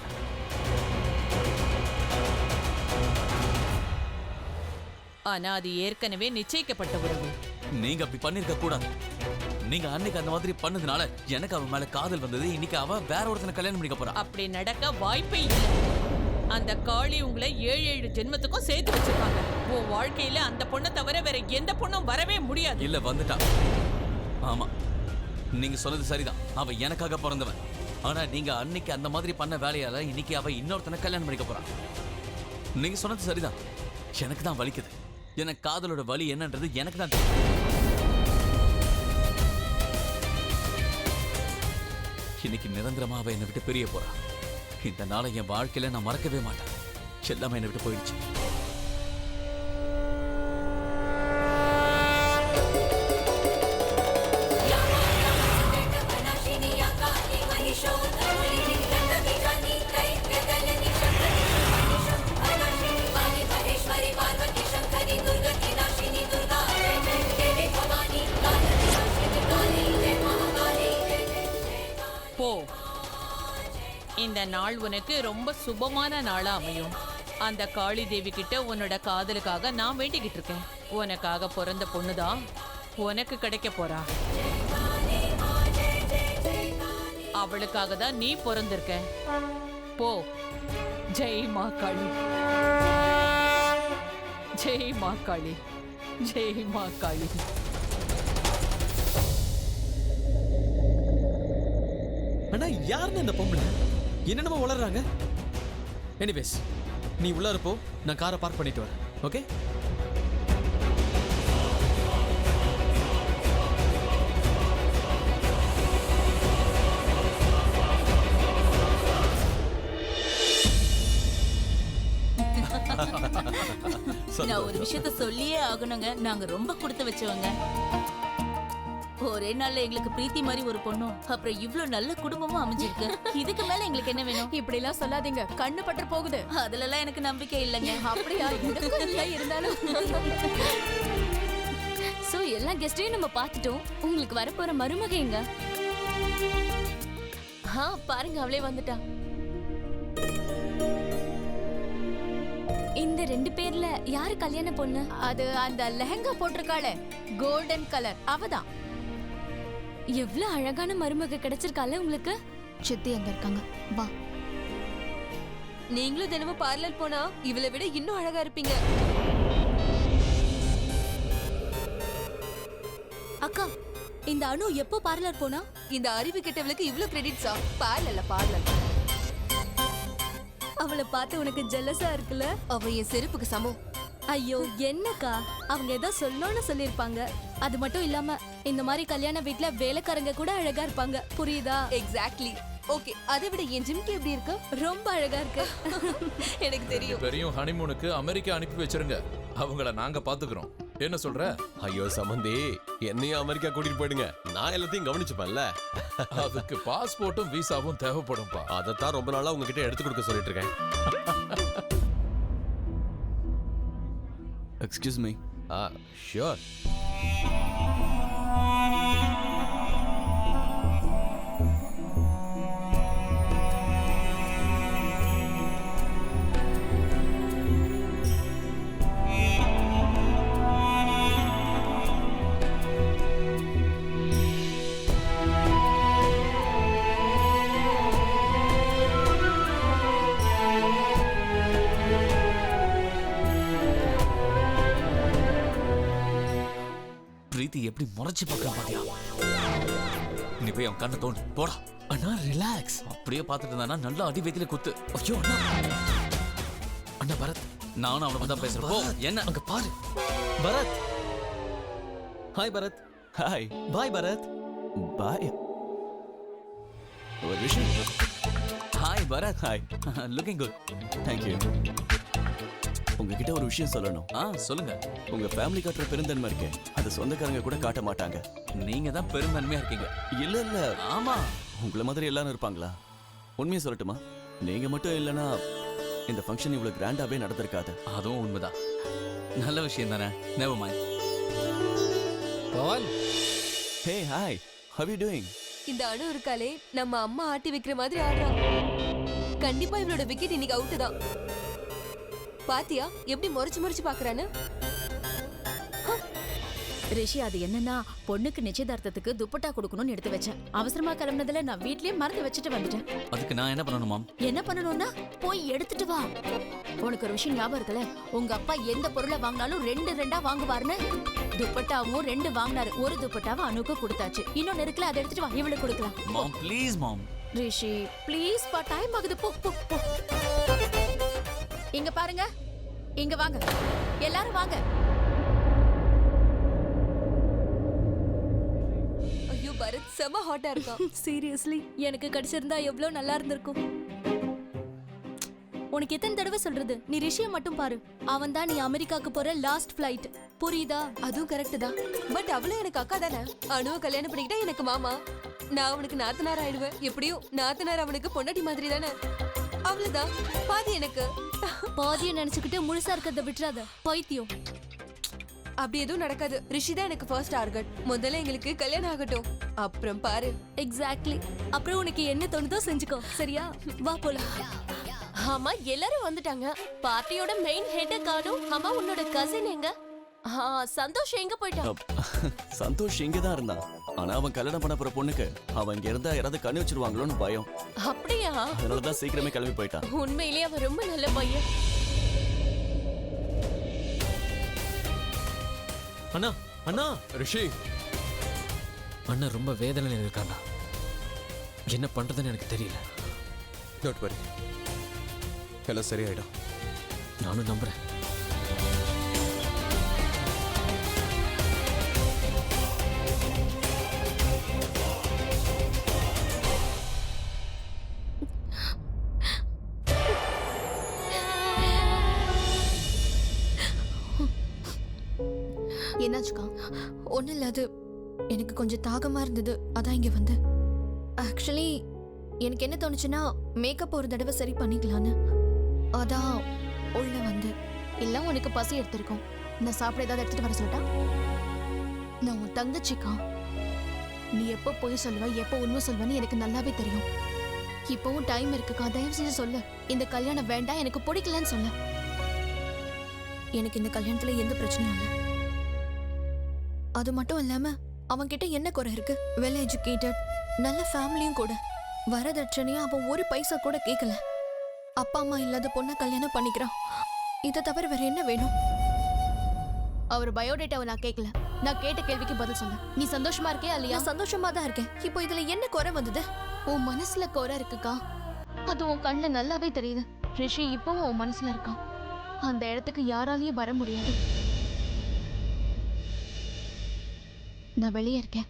ஆனா அது ஏற்கனவே நிச்சயிக்கப்பட்ட உறவு. நீங்க அப்படி பண்ணிருக்க கூடாது. நீங்க அன்னைக்கு அந்த மாதிரி பண்ணதுனால எனக்கு அவன் மேல காதல் வந்தது. இன்னைக்கு அவ வேற ஒருத்தனை கல்யாணம் பண்ணிக்க போறா. அப்படி நடக்க வாய்ப்பே இல்லை. அந்த காளி உங்களை 7 ஜென்மத்துக்கும் சேர்த்து வச்சிருக்காங்க. உன் வாழ்க்கையில அந்த பொண்ணை தவிர வேற எந்த பொண்ணும் வரவே முடியாது. இல்ல, வந்துட்டா. ஆமா, நீங்க சொன்னது சரிதான். அவ எனக்காக பிறந்தவன். ஆனா நீங்க அன்னைக்கு அந்த மாதிரி பண்ண வேலையால இன்னைக்கு அவ இன்னொருத்தனை கல்யாணம் பண்ணிக்க போறா. நீங்க சொன்னது சரிதான். எனக்கு தான் வலிக்குது. எனக்கு காதலோட வலி என்னன்றது எனக்கு தான் தெரியும். இன்னைக்கு நிரந்தரமா அவ என்னை விட்டு பிரிய போறா. இந்த நாளை என் வாழ்க்கையில நான் மறக்கவே மாட்டேன். எல்லாமே என்னை விட்டு போயிடுச்சு. போ, இந்த நாள் உனக்கு ரொம்ப சுபமான நாளா அமையும். அந்த காளி தேவி கிட்ட உன்னோட காதலுக்காக நான் வேண்டிக்கிட்டு இருக்கேன். உனக்காக பிறந்த பொண்ணுதான் உனக்கு கிடைக்க போறா. அவளுக்காக தான் நீ பிறந்திருக்க. போ. ஜெய் மா காளி, ஜெய் மா காளி, ஜெய் மா காளி. அண்ணா, யாருன்னு இந்த பொம்பளை? என்னென்னமோ வளர்றாங்க. எனிவேஸ், நீ உள்ள இருப்போ, நான் காரை பார்க் பண்ணிட்டு வரேன். ஓகே? நான் ஒரு விஷயத்த சொல்லியே ஆகணுங்க. நாங்க ரொம்ப கொடுத்து வச்சவங்க. ஒரே நாள்ல எங்களுக்கு பிரீத்தி மாதிரி ஒரு பொண்ணும் அப்புறம் இவ்ளோ நல்ல குடும்பமும் அமைஞ்சிருக்கு. இதுக்கு மேல எங்களுக்கு என்ன வேணும்? இப்படி எல்லாம் சொல்லாதீங்க, கண்ணு பற்ற போகுது. அதுலலாம் எனக்கு நம்பிக்கை இல்லைங்க. அப்படியா? எனக்கும் இல்ல, இருந்தாலும் சோ எல்லா கெஸ்டையும் நம்ம பார்த்துட்டோம். உங்களுக்கு வரப்போற மருமக எங்க? பாருங்க, அவளே வந்துட்டா. இந்த 2 பேர்ல யாரு கல்யாண பொண்ணு? அது அந்த லெஹங்கா போட்டிருக்காளே, கோல்டன் கலர், அவதான். எவ்வளவு அழகான மருமக கிடைச்சிருக்கால உங்களுக்கு. சித்தி அங்க இருக்காங்க, வா. நீங்களும் தினமும் பார்லர் போனா இவளை விட இன்னும் அழகா இருப்பீங்க. அக்கா, இந்த அனு எப்போ பார்லர் போனா? இந்த அறிவு கெட்டவளுக்கு இவ்ளோ கிரெடிட்ஸா? பார்லர். அவளை பார்த்து உனக்கு ஜெலஸா இருக்குல்ல? அவ என் செருப்புக்கு சமம். ஐயோ என்னக்கா, அவங்க ஏதோ சொல்லணும்னு சொல்லிருப்பாங்க. அது மட்டும் இல்லாம இந்த மாதிரி கல்யாண வீட்ல வேலைக்காரங்க கூட அழகா இருப்பாங்க, புரியுதா? எக்ஸாக்ட்லி. ஓகே, அதை விட என் ஜிம்கி எப்படி இருக்கு? ரொம்ப அழகா இருக்கு. எனக்கு தெரியும். பெரியும் ஹனிமூனுக்கு அமெரிக்கா அனுப்பி வச்சிருங்க. அவங்கள நாங்க பாத்துக்கிறோம். என்ன சொல்ற? ஐயோ சம்பந்தி, என்னையும் அமெரிக்கா கூட்டிட்டு போயிடுங்க. நான் எல்லாத்தையும் கவனிச்சுப்பேன்ல. அதுக்கு பாஸ்போர்ட்டும் விசாவும் தேவைப்படும்பா. அதைத்தான் ரொம்ப நாளா உங்ககிட்ட எடுத்து கொடுக்க சொல்லிட்டு இருக்கேன். Excuse me. ஷூர். பிரீத்தி எப்படி முறைச்சு பார்க்கறான் பாத்தியா? நீ போய் அவன் கண்ணை தோண்டு போடா. அண்ணா ரிலாக்ஸ். அப்படியே பார்த்துட்டு இருந்தானா நல்லா அடி வயித்துல குத்து. ஐயோ அண்ணா. அண்ணா பரத், நானும் அவனை தான் பேசுறேன். போ. என்ன அங்க பாரு. Bharat. Hi Bharat. Hi. Bye Bharat. Bye. ஒரு விஷயம். Hi Bharat. Hi. Looking good. Thank you. உங்ககிட்ட ஒரு விஷயம் சொல்லணும். சொல்லுங்க. உங்க ஃபேமிலி காட்டுற பெருந்தன்மை இருக்கே, அது சொந்தக்காரங்க கூட காட்ட மாட்டாங்க. நீங்க தான் பெருந்தன்மையா இருக்கீங்க. இல்ல. ஆமா. உங்களை மாதிரி எல்லாரும் இருப்பாங்களா? உண்மையை சொல்லட்டுமா? நீங்க மட்டும் இல்லைன்னா இந்த ஃபங்க்ஷன் இவ்வளவு கிராண்டாவே நடந்திருக்காது. அதுவும் உண்மைதான். நல்ல விஷயம் தானே. Never mind. Pavan. Hey hi. How you doing? இந்த அணு இருக்காளே, நம்ம அம்மா ஆட்டி வைக்கிற மாதிரி ஆடுறா. கண்டிப்பா இவளோட விக்கெட் இன்னைக்கு அவுட் தான். பாத்தியா எப்படி முறைச்சு பாக்குறான்னு? ரிஷி, அது என்னன்னா பொண்ணுக்கு நிச்சயதார்த்தத்துக்கு துப்பட்டா கொடுக்கணும்னு எடுத்து வச்சேன். அவசரமா கிளம்புனதுல நான் வீட்லயே மறந்து வச்சுட்டு வந்துட்டேன். அதுக்கு நான் என்ன பண்ணணும் மாம்? என்ன பண்ணணும்னா போய் எடுத்துட்டு வா. உனக்கு ஒரு விஷயம் ஞாபகம் இருக்குல்ல, உங்க அப்பா எந்த பொருளை வாங்கினாலும் 2 வாங்குவாருன்னு. துப்பட்டாவும் 2 வாங்கினாரு. ஒரு துப்பட்டாவை அனுக்கு கொடுத்தாச்சு, இன்னொன்னு இருக்குல்ல, அதை எடுத்துட்டு வா, இவளுக்கு கொடுக்கலாம். மாம் ப்ளீஸ் மாம். ரிஷி ப்ளீஸ் பா, டைம் ஆகுது. போ. இங்க பாருங்க, இங்க வாங்க, எல்லாரும் வாங்க. ஐயோ பரத், செம ஹாட்டா இருக்கா. சீரியஸ்லி எனக்கு கிடைச்சிருந்தா எவ்வளவு நல்லா இருந்திருக்கும். உனக்கு எத்தனை தடவை சொல்றது, நீ ரிஷியை மட்டும் பாரு. அவன் தான் நீ அமெரிக்காக்கு போற லாஸ்ட் ஃபிளைட், புரியுதா? அதுவும் கரெக்ட் தான். பட் அவளும் எனக்கு அக்கா தானே. அணுவை கல்யாணம் பண்ணிக்கிட்டா எனக்கு மாமா, நான் அவனுக்கு நாத்தனார் ஆயிடுவேன். எப்படியும் நாத்தனார் அவனுக்கு பொண்டாட்டி மாதிரி தானே. அவ்வளவுதான், பாதி எனக்கு. பாதியை நினைச்சுக்கிட்டு முழுசா இருக்கிறத விட்டுறாத, பைத்தியம். அப்படி எதுவும் நடக்காது. ரிஷி தான் எனக்கு ஃபர்ஸ்ட் டார்கெட். முதல்ல எங்களுக்கு கல்யாணம் ஆகட்டும், அப்புறம் பாரு. எக்ஸாக்ட்லி. அப்புறம் உனக்கு என்ன தோணுதோ செஞ்சுக்கோ, சரியா? வா போலாம். ஆமா, எல்லாரும் வந்துட்டாங்க. பார்ட்டியோட மெயின் ஹெட் காணோம். ஆமா, உன்னோட கசின் எங்க? சந்தோஷ் எங்க போயிட்டான்? சந்தோஷ் இங்க தான் இருந்தான். ஆனா அவன் கல்யாணம் பண்ண போற பொண்ணுக்கு அவன் இங்க இருந்தா யாராவது கண்ணு வச்சிருவாங்களோன்னு பயம். அப்படியா? அதனாலதான் சீக்கிரமே கிளம்பி போயிட்டான். உண்மையிலேயே அவன் ரொம்ப நல்ல பையன். அண்ணா. அண்ணா. ரிஷி. அண்ணா ரொம்ப வேதனையில் இருக்காண்டா. என்ன பண்றதுன்னு எனக்கு தெரியல. டோன்ட் வரி, எல்லாம் சரியாயிடும். நானும் நம்புறேன். என்னாச்சுக்கா? ஒன்றும் இல்லை, அது எனக்கு கொஞ்சம் தாகமா இருந்தது, அதான் இங்க வந்து. ஆக்சுவலி எனக்கு என்ன தோணுச்சுன்னா மேக்கப் ஒரு தடவை சரி பண்ணிக்கலான்னு, அதான் உள்ள வந்து. இல்ல உனக்கு பசி எடுத்திருக்கோம், நான் சாப்பிட ஏதாவது எடுத்துட்டு வர சொல்லட்டா? நான் உன் தங்கச்சிக்கா. நீ எப்போ போய் சொல்லுவ எப்போ உண்மை சொல்வன்னு எனக்கு நல்லாவே தெரியும். இப்பவும் டைம் இருக்குக்கா, தயவு செஞ்சு சொல்லு. இந்த கல்யாணம் வேண்டாம், எனக்கு பிடிக்கலன்னு சொல்லு. எனக்கு இந்த கல்யாணத்துல எந்த பிரச்சனையும் இல்லை. அது மட்டும் இல்லாம அவன்கிட்ட என்ன குறை இருக்கு? வெல் எஜுகேட்டட், நல்ல ஃபேமிலியும் கூட. வரதட்சணையா அவன் ஒரு பைசா கூட கேட்கல. அப்பா அம்மா இல்லாத பொண்ணை கல்யாணம் பண்ணிக்கிறான். இதை தவிர வேற என்ன வேணும்? அவர் பயோடேட்டாவை நான் கேட்கல, நான் கேட்ட கேள்விக்கு பதில் சொல்ல. நீ சந்தோஷமா இருக்கே இல்லையா? சந்தோஷமா தான் இருக்கேன். இப்போ இதுல என்ன குறை வந்தது? உன் மனசுல குறை இருக்குக்கா, அது உன் கண்ணுல நல்லாவே தெரியுது. ரிஷி இப்பவும் உன் மனசுல இருக்கான். அந்த இடத்துக்கு யாராலையும் வர முடியாது. நான் வெளியே இருக்கேன்.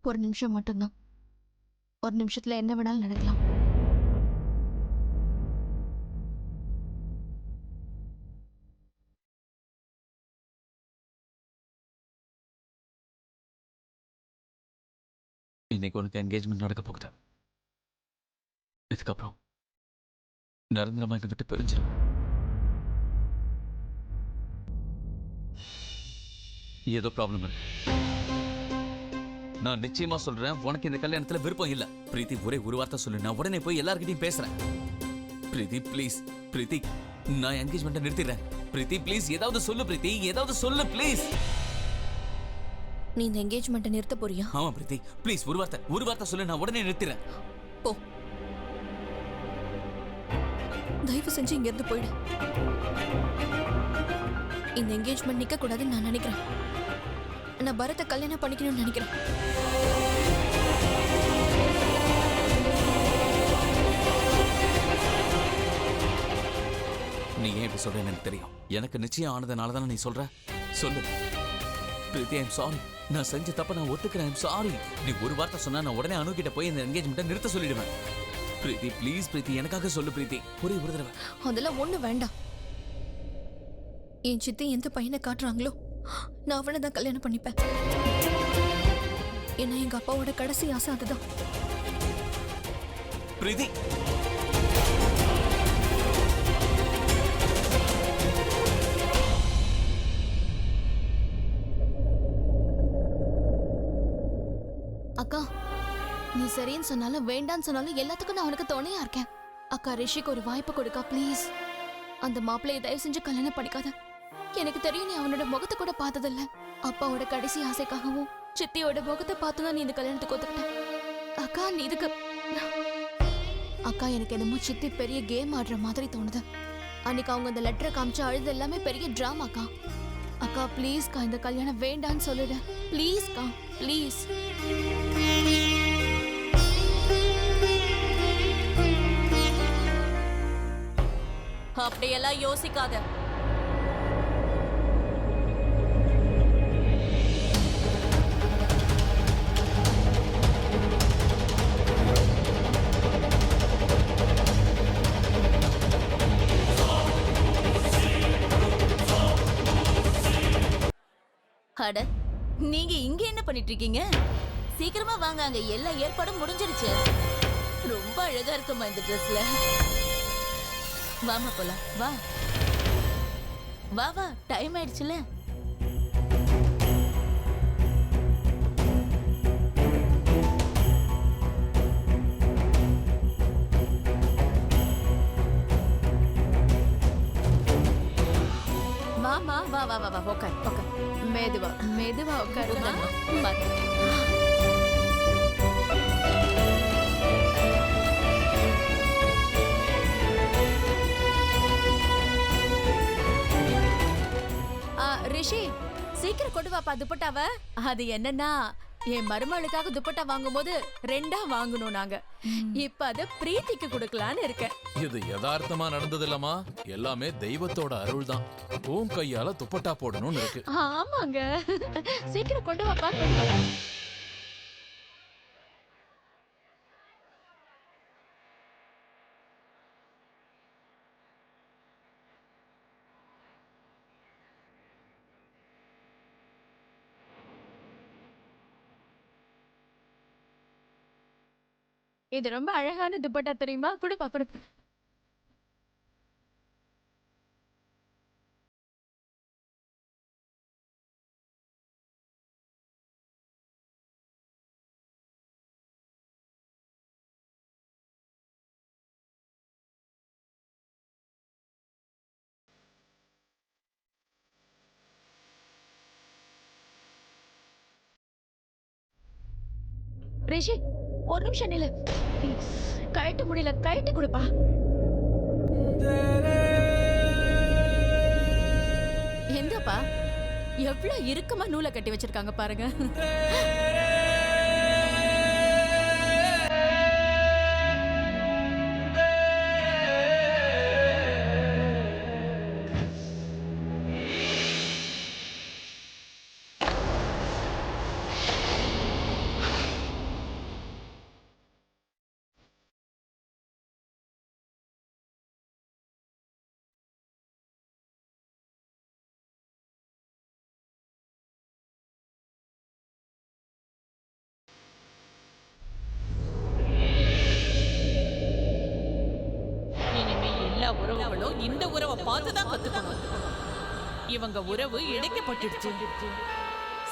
ஒரு நிமிஷம் மட்டும்தான். ஒரு நிமிஷத்துல என்ன வேணாலும் நடக்கலாம். இன்னைக்கு உனக்கு என்கேஜ்மெண்ட் நடக்க போகுது. இதுக்கப்புறம் நிரந்தரமா எங்க விட்டு பிரிஞ்சிரு. ஏதோ ப்ராப்ளம் இருக்கு. நான் நிச்சயமா சொல்றேன், உனக்கு இந்த கல்யாணத்துல விருப்பம் இல்ல. பிரீத்தி ஒரே ஒரு வார்த்தை சொல்லு, நான் உடனே போய் எல்லார்கிட்டையும் பேசுறேன். பிரீத்தி ப்ளீஸ், பிரீத்தி நான் என்கேஜ்மெண்ட்டை நிறுத்திடுறேன். பிரீத்தி ப்ளீஸ் ஏதாவது சொல்லு, பிரீத்தி ஏதாவது சொல்லு ப்ளீஸ். நீ இந்த என்கேஜ்மெண்ட்டை நிறுத்த போறியா? ஆமா பிரீத்தி ப்ளீஸ் ஒரு வார்த்தை சொல்லு, நான் உடனே நிறுத்திடுறேன். போ, தயவு செஞ்சு இங்க இருந்து போயிடு. இந்த என்கேஜ்மெண்ட் நிக்க கூடாதுன்னு நான் நினைக்கிறேன். நான் பரத்தை கல்யாணம் பண்ணிக்கணும்னு நினைக்கிறேன். நீ ஏன் இப்படி சொல்றேன்னு எனக்கு தெரியும். எனக்கு நிச்சயம் ஆனதுனால தானே நீ சொல்ற. சொல்லு பிரீத்தி, ஐம் சாரி. நான் செஞ்ச தப்ப நான் ஒத்துக்கிறேன். I'm sorry. நீ ஒரு வார்த்தை சொன்னா நான் உடனே அனுகிட்ட போய் இந்த என்கேஜ்மெண்ட்டை நிறுத்த சொல்லிடுவேன். பிரீத்தி ப்ளீஸ், பிரீத்தி எனக்காக சொல்லு பிரீத்தி, ஒரே ஒரு தடவை. அதெல்லாம் ஒண்ணு வேண்டாம். என் சித்தி எந்த பையனை காட்டுறாங்களோ நான் அவனை தான் கல்யாணம் பண்ணிப்பேன். ஏன்னா எங்க அப்பாவோட கடைசி ஆசை அதுதான். பிரீத்தி அக்கா, நீ சரின்னு சொன்னாலும் வேண்டான்னு சொன்னாலும் எல்லாத்துக்கும் நான் உனக்கு துணையா இருக்கேன். அக்கா, ரிஷிக்கு ஒரு வாய்ப்பு கொடுக்கா ப்ளீஸ். அந்த மாப்பிள்ளையை தயவு செஞ்சு கல்யாணம் பண்ணிக்காத. எனக்கு தெரியும் நீ அவனோட முகத்தை கூட பார்த்ததில்ல. அப்பாவோட கடைசி ஆசைக்காகவும் சித்தியோட முகத்தை பார்த்துதான் நீ இந்த கல்யாணத்துக்கு ஒத்துக்கிட்ட. அக்கா நீ இதுக்கு அக்கா, எனக்கு என்னமோ சித்தி பெரிய கேம் ஆடுற மாதிரி தோணுது. அன்னைக்கு அவங்க அந்த லெட்டரை காமிச்சு அழுது எல்லாமே பெரிய டிராமாக்கா. அக்கா ப்ளீஸ்க்கா, இந்த கல்யாணம் வேண்டான்னு சொல்லிடு ப்ளீஸ்க்கா, ப்ளீஸ். அப்படியெல்லாம் யோசிக்காத. அட, நீங்க இங்க என்ன பண்ணிட்டு இருக்கீங்க? சீக்கிரமா வாங்க, அங்க எல்லா ஏற்பாடும் முடிஞ்சிருச்சு. ரொம்ப அழகா இருக்குமா இந்த ட்ரெஸ்ல. வாமா போலாம், வா வா வா, டைம் ஆயிடுச்சுல. வாமா, வா வா வா வா, உட்கார் உட்கார். மெதுவா மெதுவா உட்காருமா. ரிஷி, சீக்கிரம் கொண்டு வாப்பா துப்பட்டாவ. அது என்னன்னா, என் மருமகளுக்காக துப்பட்டா வாங்கும்போது 2ஆ வாங்கணும் நாங்க. இப்ப அத பிரீத்திக்கு கொடுக்கலான்னு இருக்கேன். இது யதார்த்தமா நடந்தது இல்லமா, எல்லாமே தெய்வத்தோட அருள் தான். உன் கையால துப்பட்டா போடணும்னு இருக்கு. ஆமாங்க, சீக்கிரம் கொண்டு வாப்பா. இது ரொம்ப அழகான துப்பட்டா தெரியுமா? குடுப்பா குடு. ரிஷி ஒரு நிமிஷம் நில்லு. கழட்ட முடியல, கழட்டி கொடுப்பா. எந்தப்பா எவ்வளவு இறுக்கமா நூலை கட்டி வச்சிருக்காங்க பாருங்க. உறவுகளும் இந்த உறவை பார்த்துதான் கத்துக்கணும். இவங்க உறவு இணைக்கப்பட்டுடுச்சு.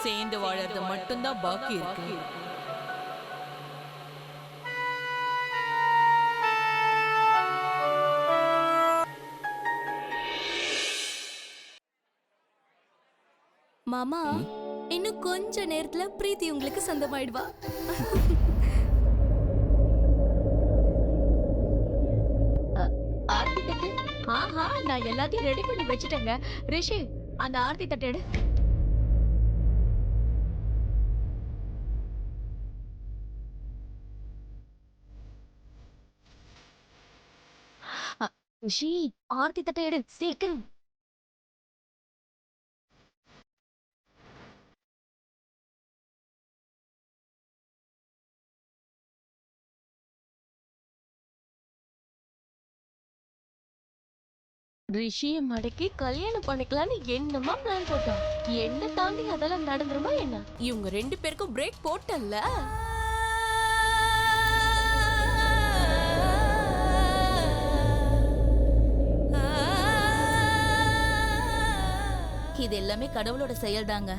சேர்ந்து வாழறது மட்டும்தான் பாக்கி இருக்கு. மாமா இன்னும் கொஞ்ச நேரத்துல பிரீத்தி உங்களுக்கு சொந்தமாயிடுவா. ஆஹா, நான் எல்லாத்தையும் ரெடி பண்ணி வச்சிட்டேங்க. ரிஷி, அந்த ஆர்த்தி தட்டை எடு. ரிஷி, ஆர்த்தி தட்டை எடு சீக்கிரம். ரிஷியை மடக்கி கல்யாணம் பண்ணிக்கலான்னு என்னமா பிளான் போட்டோம். என்ன தாண்டி அதெல்லாம் நடந்துருமா என்ன? இவங்க 2 பேருக்கும் பிரேக் போட்டல்ல. இது எல்லாமே கடவுளோட செயல் தாங்க.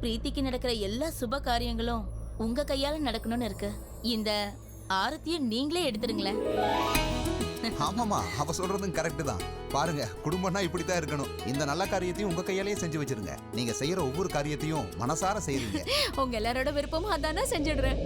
பிரீத்திக்கு நடக்கிற எல்லா சுப காரியங்களும் உங்க கையால நடக்கணும்னு இருக்கு. இந்த ஆரத்தியை நீங்களே எடுத்துருங்களேன். ஆமாமா, அவ சொல்றதும் கரெக்ட் தான். பாருங்க, குடும்பம்னா இப்படித்தான் இருக்கணும். இந்த நல்ல காரியத்தையும் உங்க கையாலேயே செஞ்சு வச்சிருங்க. நீங்க செய்யற ஒவ்வொரு காரியத்தையும் மனசார செய்றீங்க. உங்க எல்லாரோட விருப்பமும் அதானே செஞ்சிடுறேன்.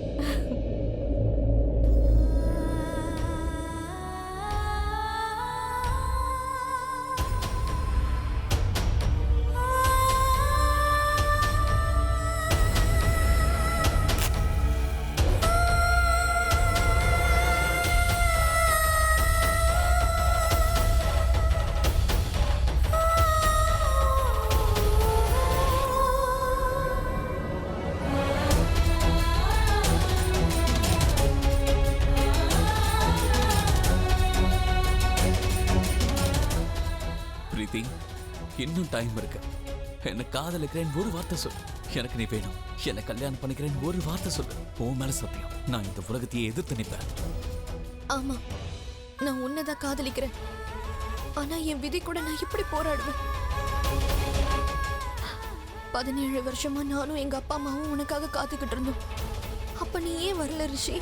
இன்னும் டைம் இருக்கு. என்ன காதலிக்கிறேன் ஒரு வார்த்தை சொல்லு. எனக்கு நீ வேணும். என்ன கல்யாணம் பண்ணிக்கிறேன் ஒரு வார்த்தை சொல்லு. உன் மேல சத்தியம், நான் இந்த உலகத்தையே எதிர்த்து நிற்பேன். ஆமா, நான் உன்னதான் காதலிக்கிறேன். ஆனா என் விதி கூட நான் இப்படி போராடுவேன். 17 வருஷமா நானும் எங்க அப்பா அம்மாவும் உனக்காக காத்துக்கிட்டு இருந்தோம். அப்ப நீ ஏன் வரல ரிஷி?